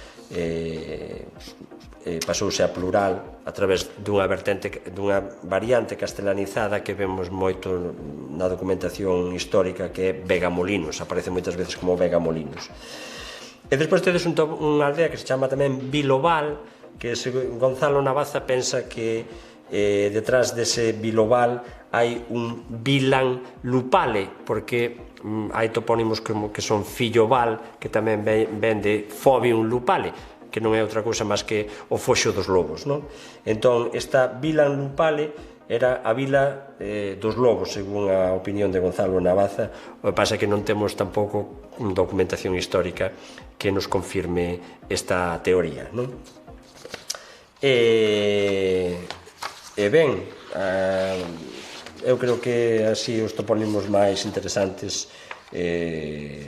pasouse a plural a través dunha variante castelanizada que vemos moito na documentación histórica, que é Vegamolinos, aparece moitas veces como Vegamolinos. E despois tedes unha aldea que se chama tamén Bilobal, que Gonzalo Navaza pensa que detrás dese Bilobal hai un Vilan Lupale, porque hai topónimos que son Fillobal, que tamén ven de Fobium Lupale, que non é outra cousa máis que o foxo dos lobos, non? Entón, esta Vilan Lupale era a vila dos lobos, según a opinión de Gonzalo Navaza. O que pasa é que non temos tampouco documentación histórica que nos confirme esta teoría, non? Ben, eu creo que así os topónimos máis interesantes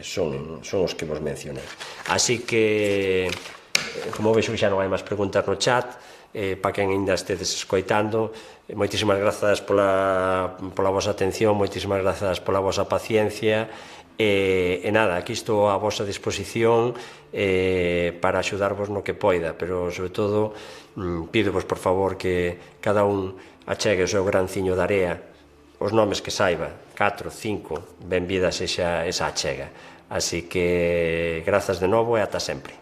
son os que vos mencionei. Así que, como vexo que xa non hai máis preguntas no chat, para quen ainda estedes escoitando, moitísimas grazas pola vosa atención, moitísimas grazas pola vosa paciencia, e nada, aquí estou a vosa disposición para axudarvos no que poida, pero sobre todo pídovos por favor que cada un achegue o seu granciño de area, os nomes que saiba, 4, 5, benvida sexa esa achega. Así que grazas de novo e ata sempre.